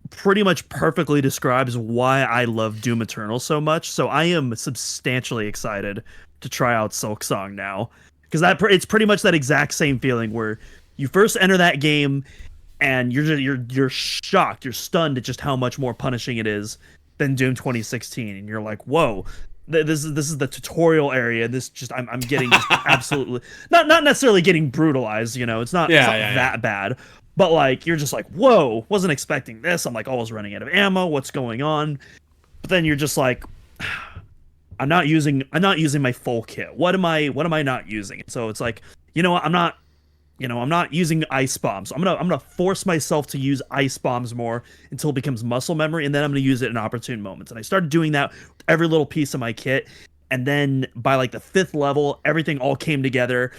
pretty much perfectly describes why I love Doom Eternal so much. So I am substantially excited to try out Silksong now, because it's pretty much that exact same feeling where you first enter that game and you're shocked, you're stunned at just how much more punishing it is than Doom 2016, and you're like, whoa. This is the tutorial area. I'm getting just absolutely not necessarily getting brutalized. It's not that bad, but like you're just like, whoa, wasn't expecting this. I'm like almost running out of ammo. What's going on? But then you're just like, I'm not using my full kit. What am I not using? So it's like, I'm not using ice bombs. I'm gonna force myself to use ice bombs more until it becomes muscle memory, and then I'm gonna use it in opportune moments. And I started doing that with every little piece of my kit, and then by like the 5th level, everything all came together,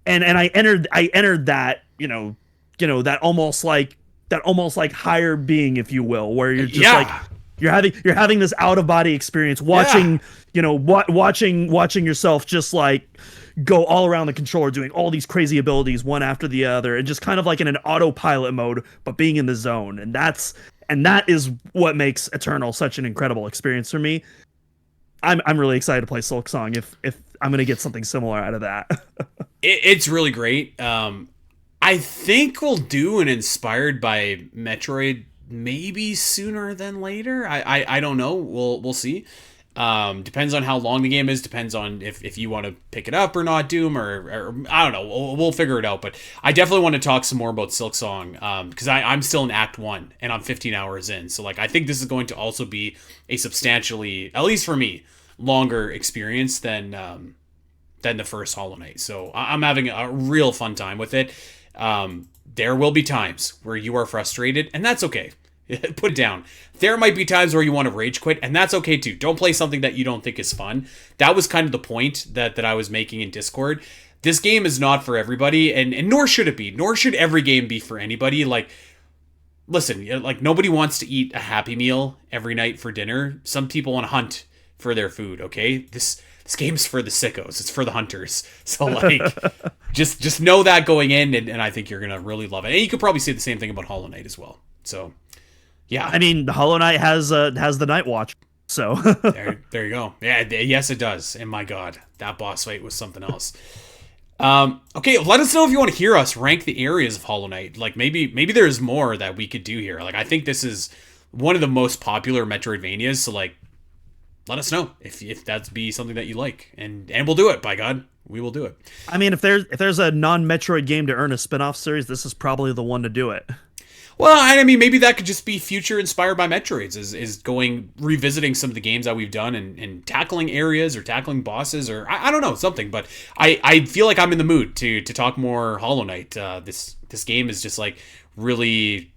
and I entered that that almost like higher being, if you will, where you're just like you're having this out of body experience, watching watching yourself just like go all around the controller doing all these crazy abilities one after the other, and just kind of like in an autopilot mode, but being in the zone. And that is what makes Eternal such an incredible experience for me. I'm really excited to play Silksong if I'm gonna get something similar out of that. It's really great. I think we'll do an inspired by Metroid maybe sooner than later. I don't know. We'll see. Depends on how long the game is, depends on if you want to pick it up or not, Doom, or I don't know, we'll figure it out. But I definitely want to talk some more about Silksong, because I'm still in Act 1 and I'm 15 hours in, so like I think this is going to also be a substantially, at least for me, longer experience than the first Hollow Knight. So I'm having a real fun time with it. There will be times where you are frustrated, and that's okay. Put it down. There might be times where you want to rage quit, and that's okay too. Don't play something that you don't think is fun. That was kind of the point that I was making in Discord. This game is not for everybody, and nor should it be. Nor should every game be for anybody. Like, listen, like nobody wants to eat a Happy Meal every night for dinner. Some people want to hunt for their food, okay? This game's for the sickos. It's for the hunters. So like just know that going in, and I think you're going to really love it. And you could probably say the same thing about Hollow Knight as well. So yeah, I mean, Hollow Knight has the Night Watch, so there you go. Yeah, yes, it does. And my God, that boss fight was something else. Okay, let us know if you want to hear us rank the areas of Hollow Knight. Like maybe there's more that we could do here. Like I think this is one of the most popular Metroidvanias. So like, let us know if that's be something that you like, and we'll do it. By God, we will do it. I mean, if there's a non-Metroid game to earn a spin-off series, this is probably the one to do it. Well, I mean, maybe that could just be future inspired by Metroids, is revisiting some of the games that we've done and tackling areas or tackling bosses, or I don't know, something. But I feel like I'm in the mood to talk more Hollow Knight. This game is just like really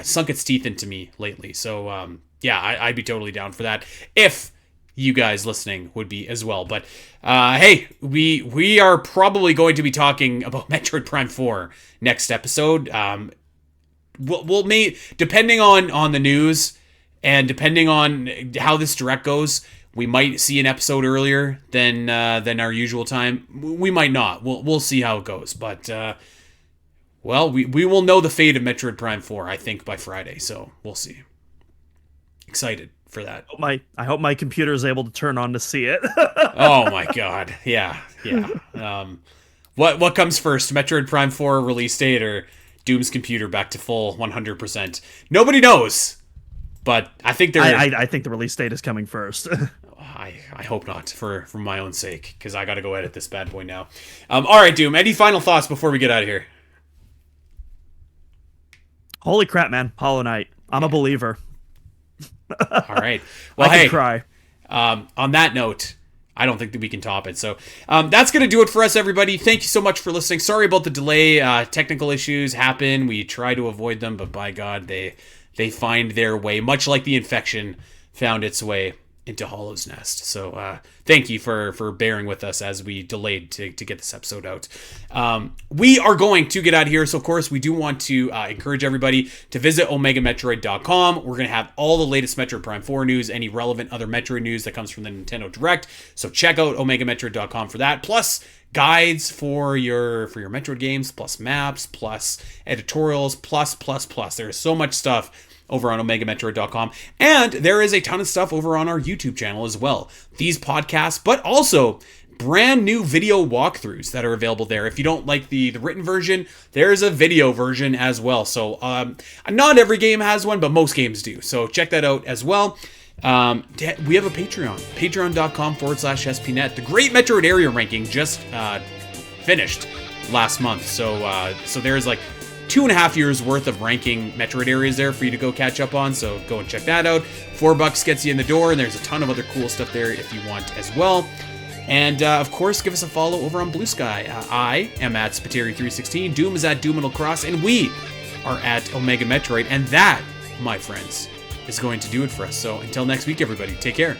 sunk its teeth into me lately. So yeah, I'd be totally down for that if you guys listening would be as well. But hey, we are probably going to be talking about Metroid Prime 4 next episode. We'll depending on the news and depending on how this direct goes, we might see an episode earlier than our usual time. We might not. We'll see how it goes. But well, we will know the fate of Metroid Prime 4, I think, by Friday. So we'll see. Excited for that. I hope my computer is able to turn on to see it. Oh my god. Yeah. What comes first? Metroid Prime 4 release date or Doom's computer back to full 100%? Nobody knows. But I think they're I think the release date is coming first. I hope not for my own sake, because I got to go edit this bad boy now. All right, Doom. Any final thoughts before we get out of here? Holy crap, man! Hollow Knight. I'm a believer. All right. Well, I hey. could cry. On that note, I don't think that we can top it. So that's going to do it for us, everybody. Thank you so much for listening. Sorry about the delay. Technical issues happen. We try to avoid them, but by God, they find their way, much like the infection found its way into Hollow's Nest. So thank you for bearing with us as we delayed to get this episode out. We are going to get out of here. So of course we do want to encourage everybody to visit omegametroid.com. We're going to have all the latest Metroid Prime 4 news, any relevant other Metroid news that comes from the Nintendo Direct. So check out omegametroid.com for that. Plus guides for your Metroid games, plus maps, plus editorials, plus. There's so much stuff over on omegametroid.com, and there is a ton of stuff over on our YouTube channel as well. These podcasts, but also brand new video walkthroughs that are available there. If you don't like the written version, there's a video version as well. So not every game has one, but most games do. So check that out as well. We have a Patreon, patreon.com/spnet. The Great Metroid Area Ranking just finished last month. So there's like 2.5 years worth of ranking Metroid areas there for you to go catch up on, so go and check that out. $4 gets you in the door, and there's a ton of other cool stuff there if you want as well. And of course, give us a follow over on Blue Sky. I am at Spiteri316, Doom is at Doominal Cross, and we are at Omega Metroid, and that, my friends, is going to do it for us. So until next week, everybody, take care.